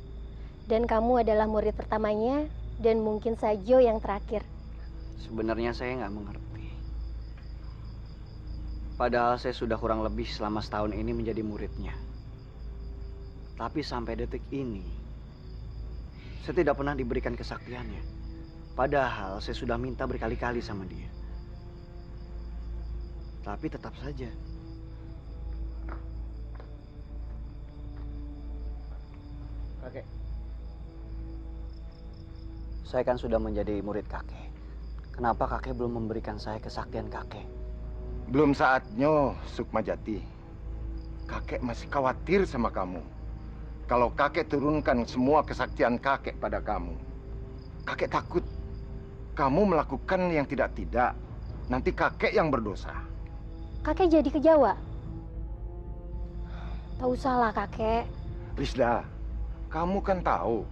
Dan kamu adalah murid pertamanya dan mungkin saja yang terakhir. Sebenarnya saya nggak mengerti. Padahal saya sudah kurang lebih selama setahun ini menjadi muridnya. Tapi sampai detik ini, Saya tidak pernah diberikan kesaktiannya. Padahal saya sudah minta berkali-kali sama dia. Tapi tetap saja. Kakek. Saya kan sudah menjadi murid kakek. Kenapa kakek belum memberikan saya kesaktian kakek? Belum saatnya, Sukmajati. Kakek masih khawatir sama kamu. Kalau kakek turunkan semua kesaktian kakek pada kamu, kakek takut kamu melakukan yang tidak-tidak. Nanti kakek yang berdosa. Kakek jadi ke Jawa? Tak usahlah kakek. Lisda, kamu kan tahu,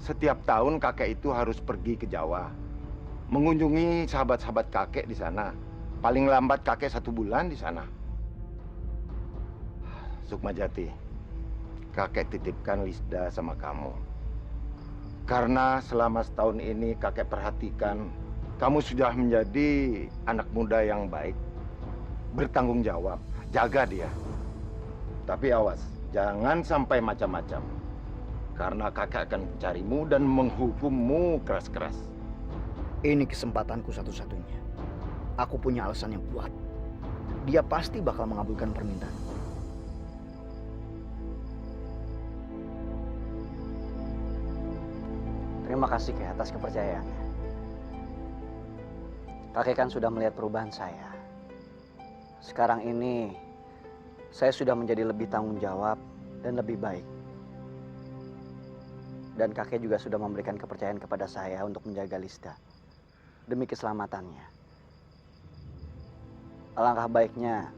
setiap tahun kakek itu harus pergi ke Jawa. Mengunjungi sahabat-sahabat kakek di sana. Paling lambat kakek 1 bulan di sana. Sukmajati, kakek titipkan Lisda sama kamu. Karena selama setahun ini kakek perhatikan, kamu sudah menjadi anak muda yang baik. Bertanggung jawab, jaga dia. Tapi awas, jangan sampai macam-macam. Karena kakek akan mencarimu dan menghukummu keras-keras. Ini kesempatanku satu-satunya. Aku punya alasan yang kuat. Dia pasti bakal mengabulkan permintaan. Terima kasih Kek atas kepercayaannya. Kakek kan sudah melihat perubahan saya. Sekarang ini saya sudah menjadi lebih tanggung jawab dan lebih baik. Dan kakek juga sudah memberikan kepercayaan kepada saya untuk menjaga Lisda demi keselamatannya. Alangkah baiknya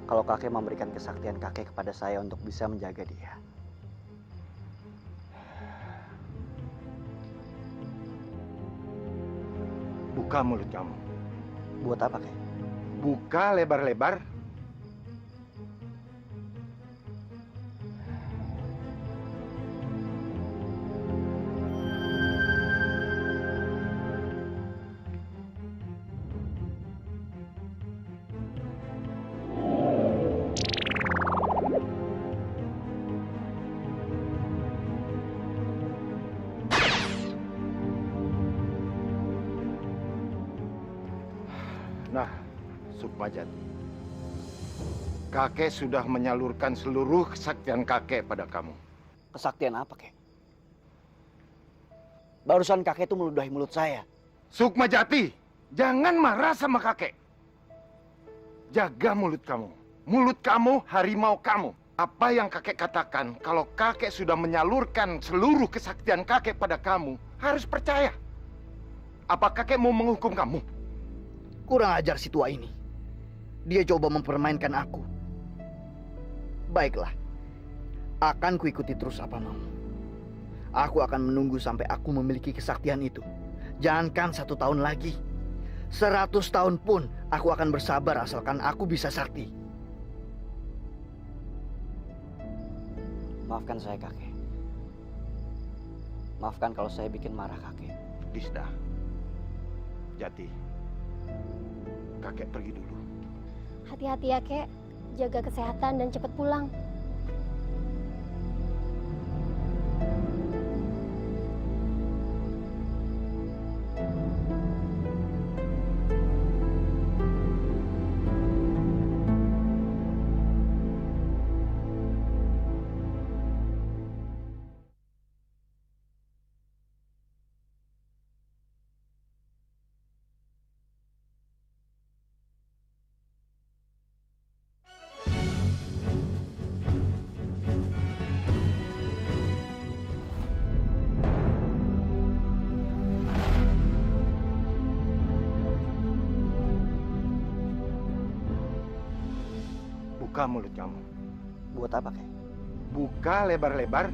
kalau kakek memberikan kesaktian kakek kepada saya untuk bisa menjaga dia. Buka mulut kamu. Buat apa, Kek? Buka lebar-lebar. Nah, Sukmajati, kakek sudah menyalurkan seluruh kesaktian kakek pada kamu. Kesaktian apa, Kek? Barusan kakek itu meludahi mulut saya. Sukmajati, jangan marah sama kakek. Jaga mulut kamu. Mulut kamu, harimau kamu. Apa yang kakek katakan, kalau kakek sudah menyalurkan seluruh kesaktian kakek pada kamu, harus percaya. Apa kakek mau menghukum kamu? Kurang ajar si tua ini. Dia coba mempermainkan aku. Baiklah. Akan kuikuti terus apa mau. Aku akan menunggu sampai aku memiliki kesaktian itu. Jangankan 1 tahun lagi. 100 tahun pun aku akan bersabar asalkan aku bisa sakti. Maafkan saya, kakek. Maafkan kalau saya bikin marah kakek. Lisda, Jati, kakek pergi dulu. Hati-hati ya, Kek. Jaga kesehatan dan cepat pulang. Buka mulut kamu. Buat apa, Kek? Buka lebar-lebar.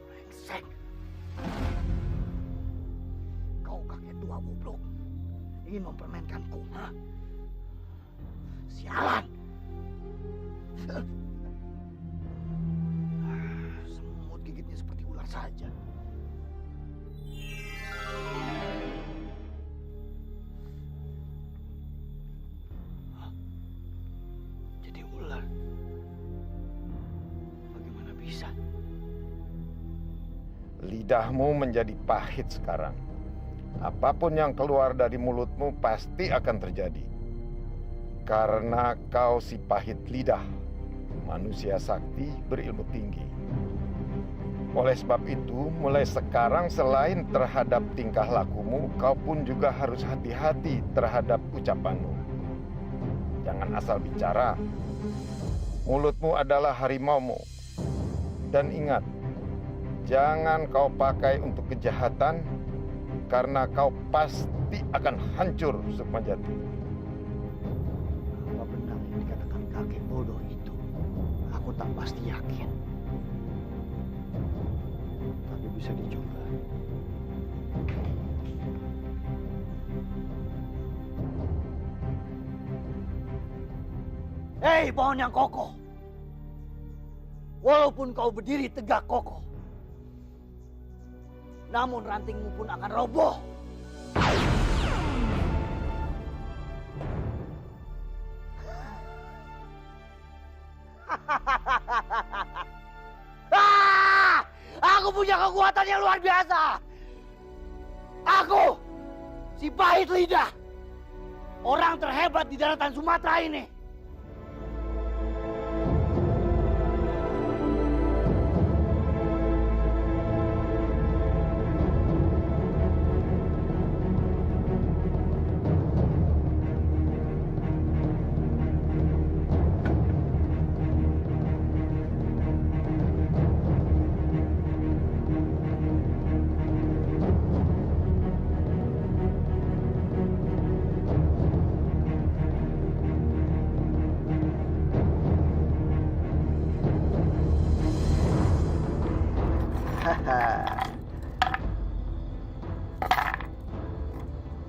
Brengsek. Kau kakek tua goblok. Ingin mempermainkanku, ha? Sialan. Semut gigitnya seperti ular saja. Jadi ular. Lidahmu menjadi pahit sekarang. Apapun yang keluar dari mulutmu pasti akan terjadi. Karena kau si pahit lidah, manusia sakti berilmu tinggi. Oleh sebab itu, mulai sekarang selain terhadap tingkah lakumu, kau pun juga harus hati-hati terhadap ucapanmu. Jangan asal bicara. Mulutmu adalah harimaumu. Dan ingat, jangan kau pakai untuk kejahatan, karena kau pasti akan hancur Sukmajati. Apa benar yang dikatakan kakek bodoh itu? Aku tak pasti yakin. Tapi bisa dicoba. Hei pohon yang kokoh. Walaupun kau berdiri tegak kokoh, namun rantingmu pun akan roboh. Aku punya kekuatan yang luar biasa. Aku, si pahit lidah, orang terhebat di daratan Sumatera ini.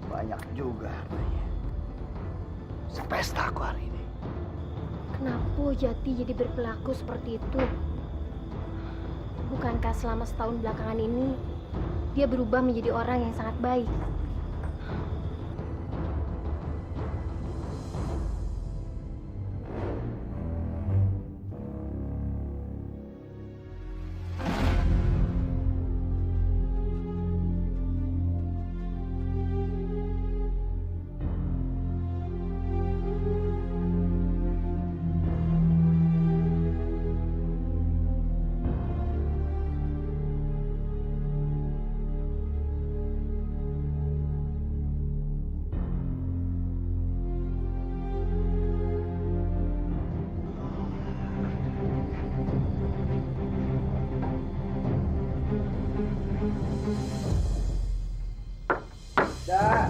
Banyak juga hartanya. Sepesta aku hari ini. Kenapa Jati jadi berperilaku seperti itu? Bukankah selama setahun belakangan ini dia berubah menjadi orang yang sangat baik? Da.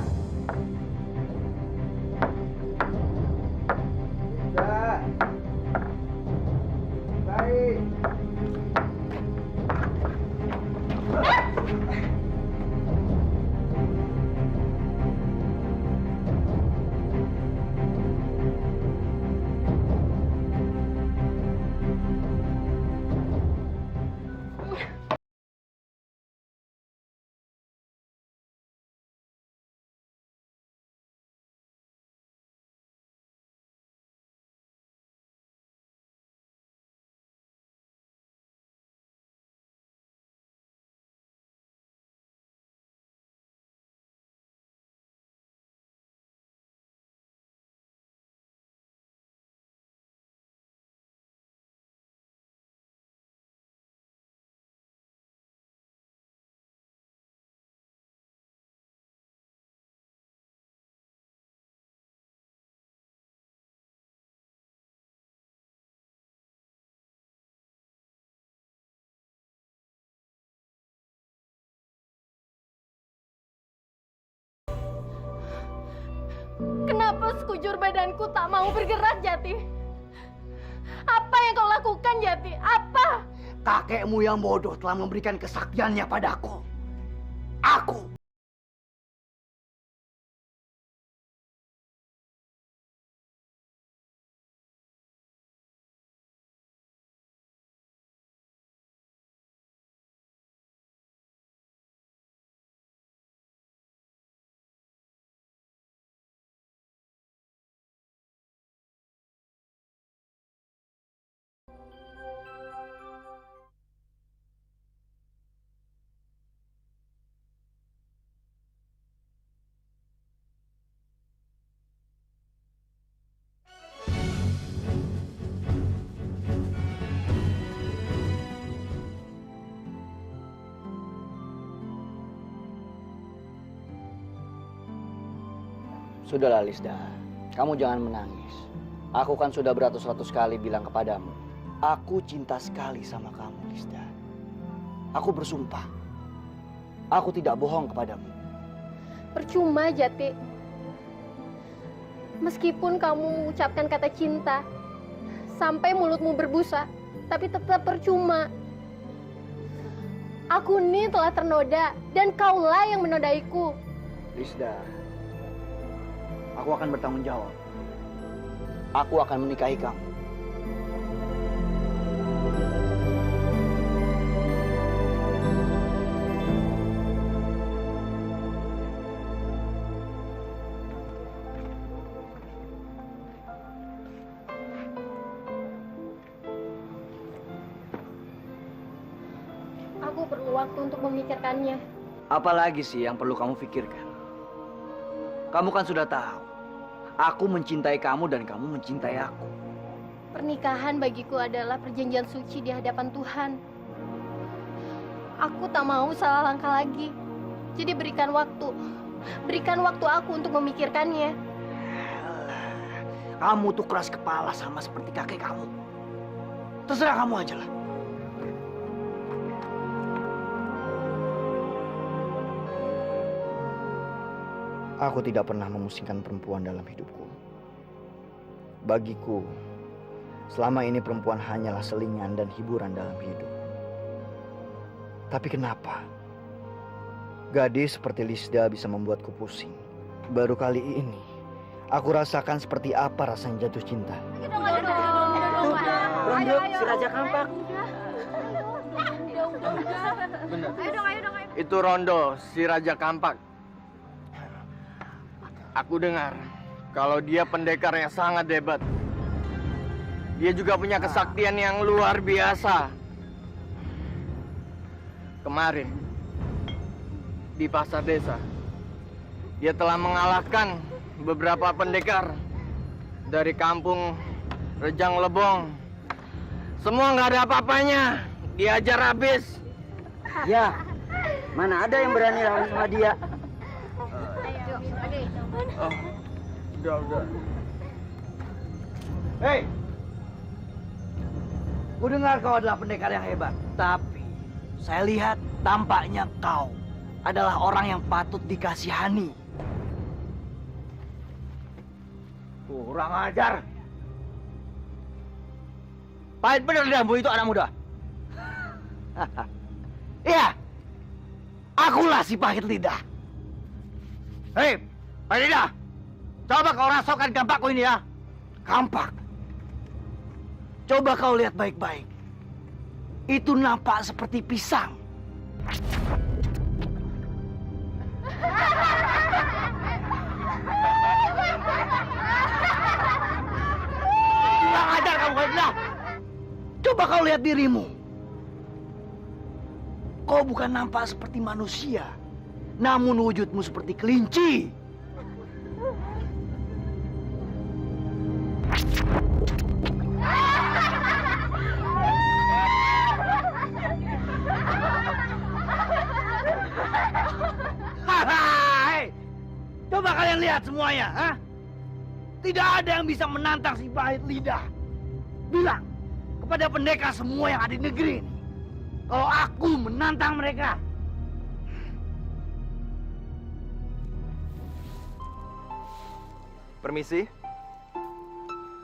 Da. Baik. Kenapa sekujur badanku tak mau bergerak, Jati? Apa yang kau lakukan, Jati? Apa? Kakekmu yang bodoh telah memberikan kesaktiannya padaku. Aku. Sudahlah Lisda, kamu jangan menangis. Aku kan sudah beratus-ratus kali bilang kepadamu, aku cinta sekali sama kamu, Lisda. Aku bersumpah, aku tidak bohong kepadamu. Percuma, Jati. Meskipun kamu mengucapkan kata cinta, sampai mulutmu berbusa, tapi tetap percuma. Aku ini telah ternoda, dan kaulah yang menodaiku. Lisda, aku akan bertanggung jawab. Aku akan menikahi kamu. Aku perlu waktu untuk memikirkannya. Apalagi sih yang perlu kamu pikirkan? Kamu kan sudah tahu, aku mencintai kamu dan kamu mencintai aku. Pernikahan bagiku adalah perjanjian suci di hadapan Tuhan. Aku tak mau salah langkah lagi. Jadi berikan waktu. Berikan waktu aku untuk memikirkannya. Kamu tuh keras kepala sama seperti kakek kamu. Terserah kamu aja lah. Aku tidak pernah memusingkan perempuan dalam hidupku. Bagiku, selama ini perempuan hanyalah selingan dan hiburan dalam hidup. Tapi kenapa gadis seperti Lisda bisa membuatku pusing? Baru kali ini, aku rasakan seperti apa rasanya jatuh cinta. Rondo, si Raja Kampak. Itu Rondo, si Raja Kampak. Aku dengar kalau dia pendekar yang sangat hebat. Dia juga punya kesaktian yang luar biasa. Kemarin di pasar desa, dia telah mengalahkan beberapa pendekar dari kampung Rejang Lebong. Semua nggak ada apa-apanya, diajar habis. Ya, mana ada yang berani lawan sama dia? Oh, udah. Hei, ku dengar kau adalah pendekar yang hebat. Tapi saya lihat tampaknya kau adalah orang yang patut dikasihani. Kurang ajar. Pahit benar lidahmu itu, anak muda. Iya, akulah si pahit lidah. Hei, pahit lidah, coba kau rasakan kampakku ini ya. Kampak? Coba kau lihat baik-baik. Itu nampak seperti pisang. Kurang ajar kamu, pahit lidah. Coba kau lihat dirimu. Kau bukan nampak seperti manusia, namun wujudmu seperti kelinci. Hai, coba kalian lihat semuanya, ha? Tidak ada yang bisa menantang si pahit lidah. Bilang kepada pendekar semua yang ada di negeri ini, kalau aku menantang mereka. Permisi,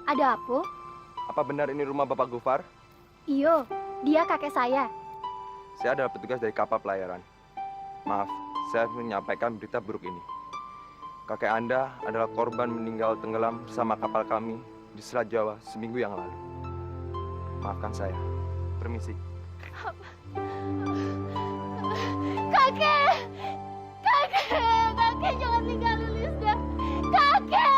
Ada apa? apa benar ini rumah Bapak Gufar? Iyo, dia kakek saya. Saya adalah petugas dari kapal pelayaran. Maaf, saya menyampaikan berita buruk ini. Kakek Anda adalah korban meninggal tenggelam bersama kapal kami di Selat Jawa seminggu yang lalu. Maafkan saya. Permisi. Kakek! Kakek jangan tinggalin Lisda. Kakek!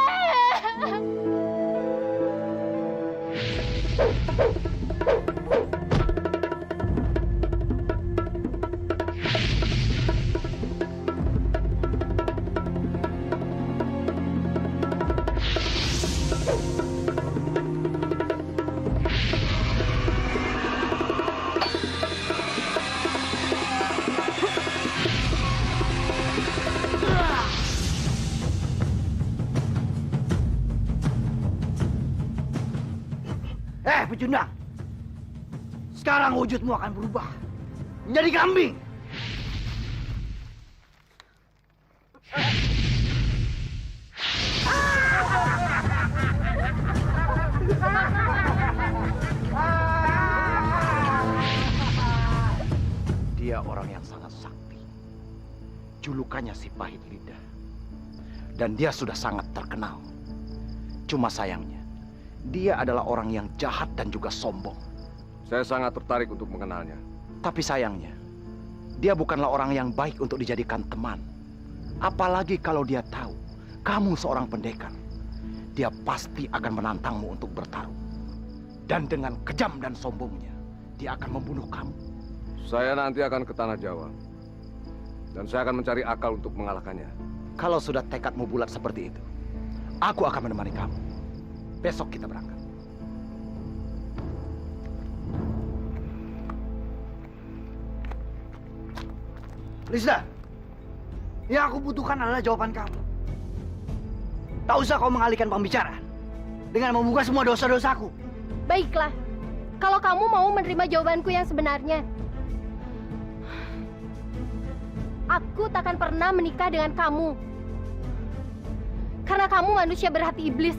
pecundang. Sekarang wujudmu akan berubah menjadi kambing. Dia orang yang sangat sakti. Julukannya si Pahit Lidah. Dan dia sudah sangat terkenal. Cuma sayangnya, dia adalah orang yang jahat dan juga sombong. Saya sangat tertarik untuk mengenalnya. Tapi sayangnya, dia bukanlah orang yang baik untuk dijadikan teman. Apalagi kalau dia tahu kamu seorang pendekar. Dia pasti akan menantangmu untuk bertarung. Dan dengan kejam dan sombongnya, dia akan membunuh kamu. Saya nanti akan ke Tanah Jawa. Dan saya akan mencari akal untuk mengalahkannya. Kalau sudah tekadmu bulat seperti itu, aku akan menemani kamu. Besok kita berangkat. Lisda, yang aku butuhkan adalah jawaban kamu. Tak usah kau mengalihkan pembicaraan dengan membuka semua dosa-dosaku. Baiklah, kalau kamu mau menerima jawabanku yang sebenarnya. Aku takkan pernah menikah dengan kamu. Karena kamu manusia berhati iblis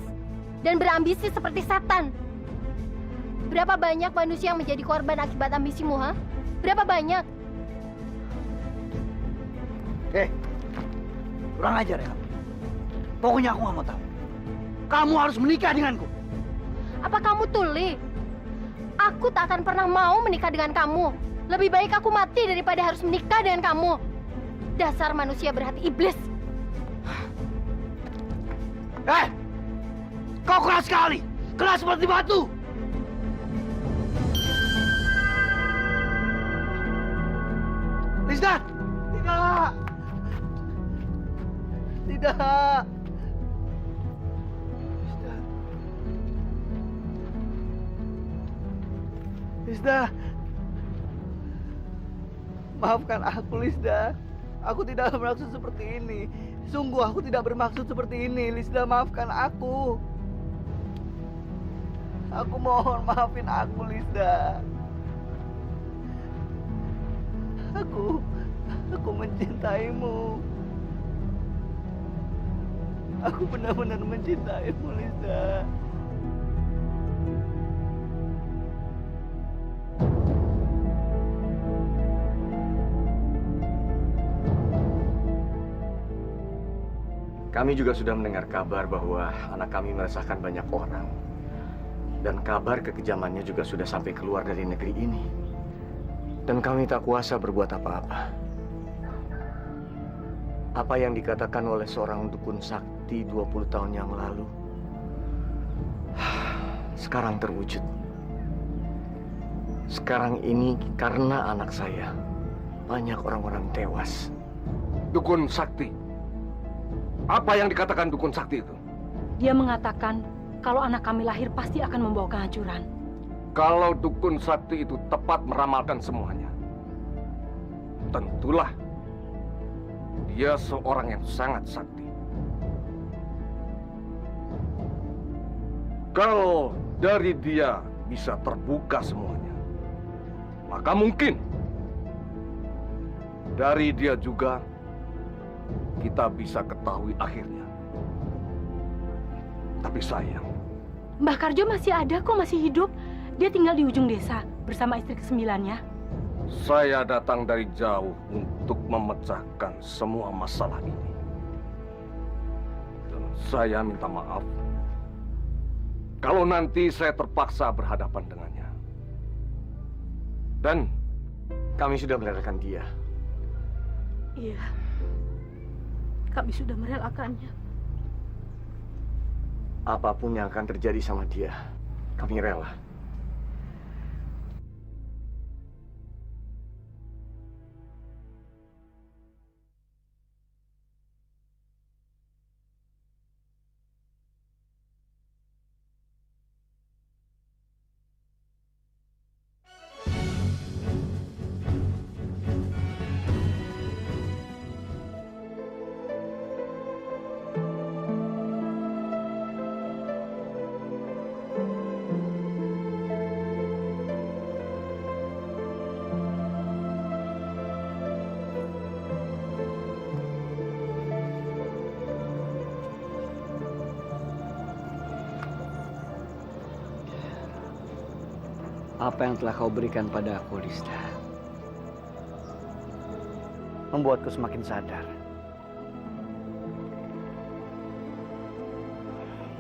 dan berambisi seperti setan. Berapa banyak manusia yang menjadi korban akibat ambisimu, ha? Berapa banyak? Kurang ajar ya kamu. Pokoknya aku nggak mau tahu. Kamu harus menikah denganku. Apa kamu tuli? Aku tak akan pernah mau menikah dengan kamu. Lebih baik aku mati daripada harus menikah dengan kamu. Dasar manusia berhati iblis. Kau keras sekali. Keras seperti batu. Lisda! Tidak! Tidak! Lisda! Maafkan aku, Lisda. Aku tidak bermaksud seperti ini. Sungguh aku tidak bermaksud seperti ini. Lisda, maafkan aku. Aku mohon maafin aku, Lisda. Aku mencintaimu. Aku benar-benar mencintaimu, Lisda. Kami juga sudah mendengar kabar bahwa anak kami meresahkan banyak orang. Dan kabar kekejamannya juga sudah sampai keluar dari negeri ini. Dan kami tak kuasa berbuat apa-apa. Apa yang dikatakan oleh seorang dukun sakti 20 tahun yang lalu, sekarang terwujud. Sekarang ini karena anak saya, banyak orang-orang tewas. Dukun sakti? Apa yang dikatakan dukun sakti itu? Dia mengatakan kalau anak kami lahir pasti akan membawa kehancuran. Kalau dukun sakti itu tepat meramalkan semuanya, tentulah dia seorang yang sangat sakti. Kalau dari dia bisa terbuka semuanya, maka mungkin dari dia juga kita bisa ketahui akhirnya. Tapi sayang, Mbah Karjo masih ada kok, masih hidup. Dia tinggal di ujung desa bersama istri ke-9-nya. saya datang dari jauh untuk memecahkan semua masalah ini. Dan saya minta maaf kalau nanti saya terpaksa berhadapan dengannya. Dan kami sudah merelakan dia. Iya, kami sudah merelakannya. Apapun yang akan terjadi sama dia, kami rela. Apa yang telah kau berikan pada aku, Lista, membuatku semakin sadar.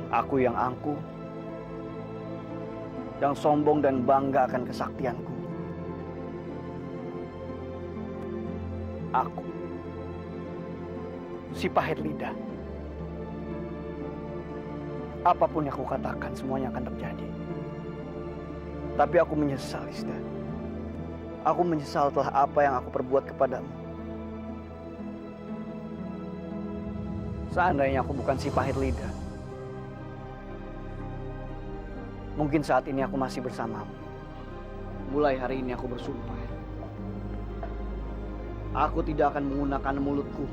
Aku yang angkuh, yang sombong dan bangga akan kesaktianku. Aku, si pahit lidah. Apapun yang aku katakan, semuanya akan terjadi. Tapi aku menyesal, Lista. Aku menyesal telah apa yang aku perbuat kepadamu. Seandainya aku bukan si pahit lidah, mungkin saat ini aku masih bersamamu. Mulai hari ini aku bersumpah, aku tidak akan menggunakan mulutku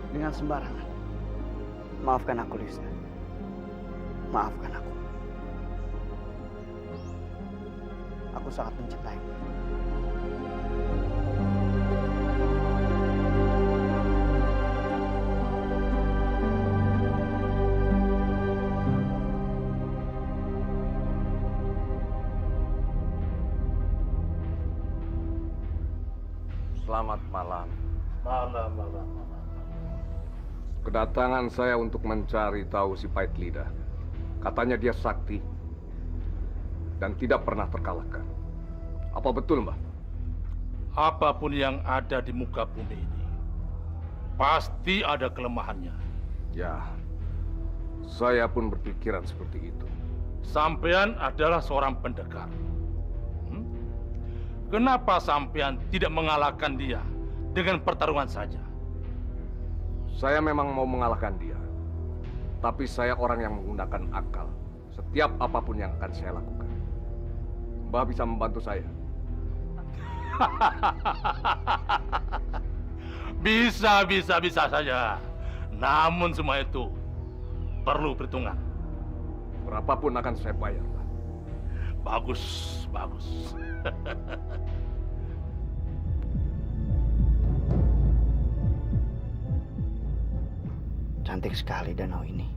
dengan sembarangan. Maafkan aku, Lista. Maafkan aku. Aku sangat mencintaimu. Selamat malam. Malam. Kedatangan saya untuk mencari tahu si pahit lidah. Katanya dia sakti dan tidak pernah terkalahkan. Apa betul, Mbah? Apapun yang ada di muka bumi ini, pasti ada kelemahannya. Ya, saya pun berpikiran seperti itu. Sampean adalah seorang pendekar. Kenapa sampean tidak mengalahkan dia dengan pertarungan saja? Saya memang mau mengalahkan dia. Tapi saya orang yang menggunakan akal. Setiap apapun yang akan saya lakukan. Mbah bisa membantu saya. Bisa saja. Namun semua itu perlu perhitungan. Berapapun akan saya bayar, Mbah. Bagus. Cantik sekali danau ini.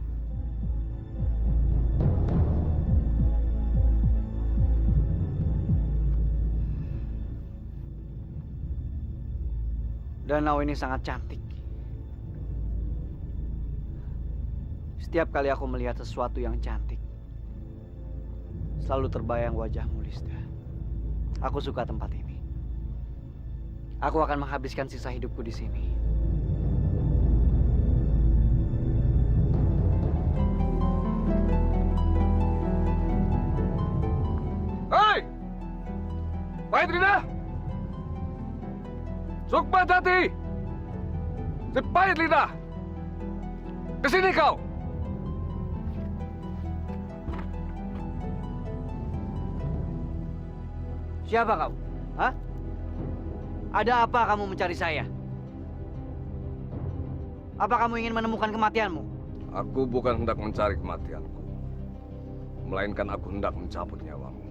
Danau ini sangat cantik. Setiap kali aku melihat sesuatu yang cantik, selalu terbayang wajahmu, Lista. Aku suka tempat ini. Aku akan menghabiskan sisa hidupku di sini. Hei! Pahit lidah! Sukmajati! Si pahit lidah! Kesini kau! Siapa kau? Hah? Ada apa kamu mencari saya? Apa kamu ingin menemukan kematianmu? Aku bukan hendak mencari kematianku. Melainkan aku hendak mencabut nyawamu.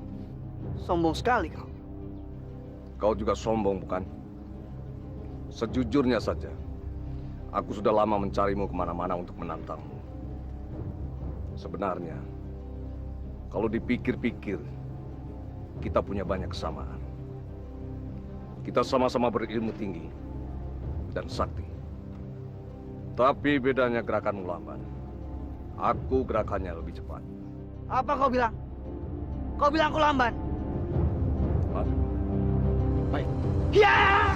Sombong sekali kau. Kau juga sombong, bukan? Sejujurnya saja, aku sudah lama mencarimu kemana-mana untuk menantangmu. Sebenarnya, kalau dipikir-pikir, kita punya banyak kesamaan. Kita sama-sama berilmu tinggi dan sakti. Tapi bedanya gerakanmu lamban. Aku gerakannya lebih cepat. Apa kau bilang? Kau bilang aku lamban? Baik. Ya!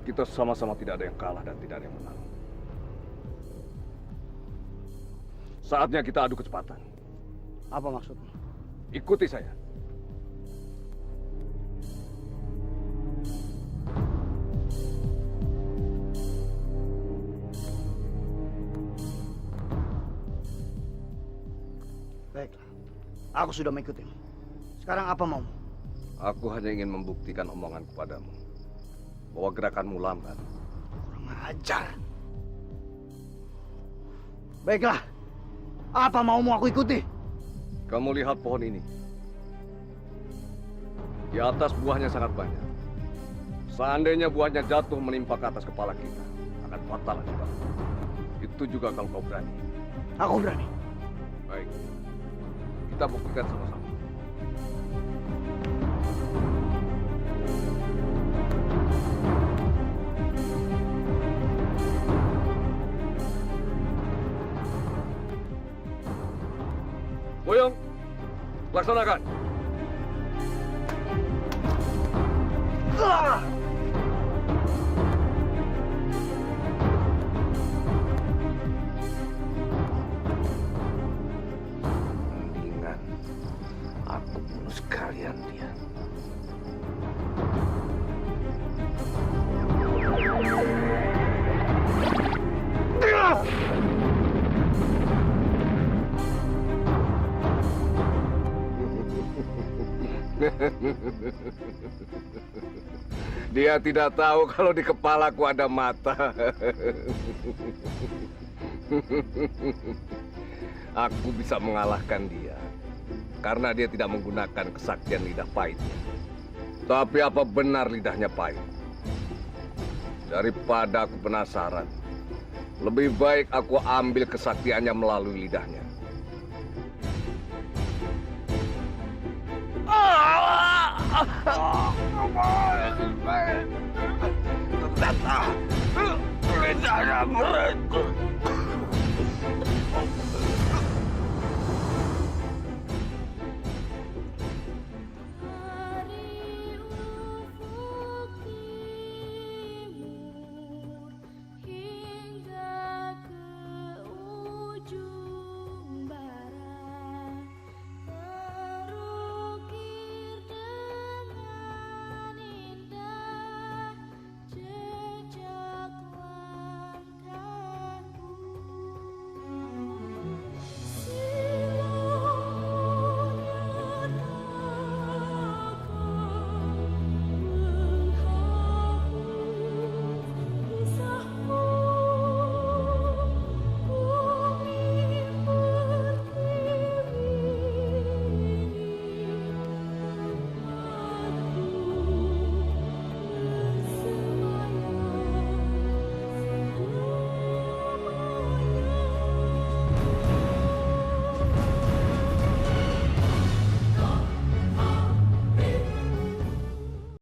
Kita sama-sama tidak ada yang kalah dan tidak ada yang menang. Saatnya kita adu kecepatan. Apa maksudmu? Ikuti saya. Baiklah. Aku sudah mengikutimu. Sekarang apa maumu? Aku hanya ingin membuktikan omonganku padamu bahwa gerakanmu lambat. Kurang ajar. Baiklah, apa maumu aku ikuti? Kamu lihat pohon ini. Di atas buahnya sangat banyak. Seandainya buahnya jatuh menimpa ke atas kepala kita, akan fatal akibatnya. Itu juga kalau kau berani. Aku berani. Baik, kita buktikan sama-sama. Boyong, laksanakan. Mendingan aku bunuh sekalian dia. Dia tidak tahu kalau di kepalaku ada mata. Aku bisa mengalahkan dia karena dia tidak menggunakan kesaktian lidah pahitnya. Tapi apa benar lidahnya pahit? Daripada aku penasaran, lebih baik aku ambil kesaktiannya melalui lidahnya. Hingga ke ujung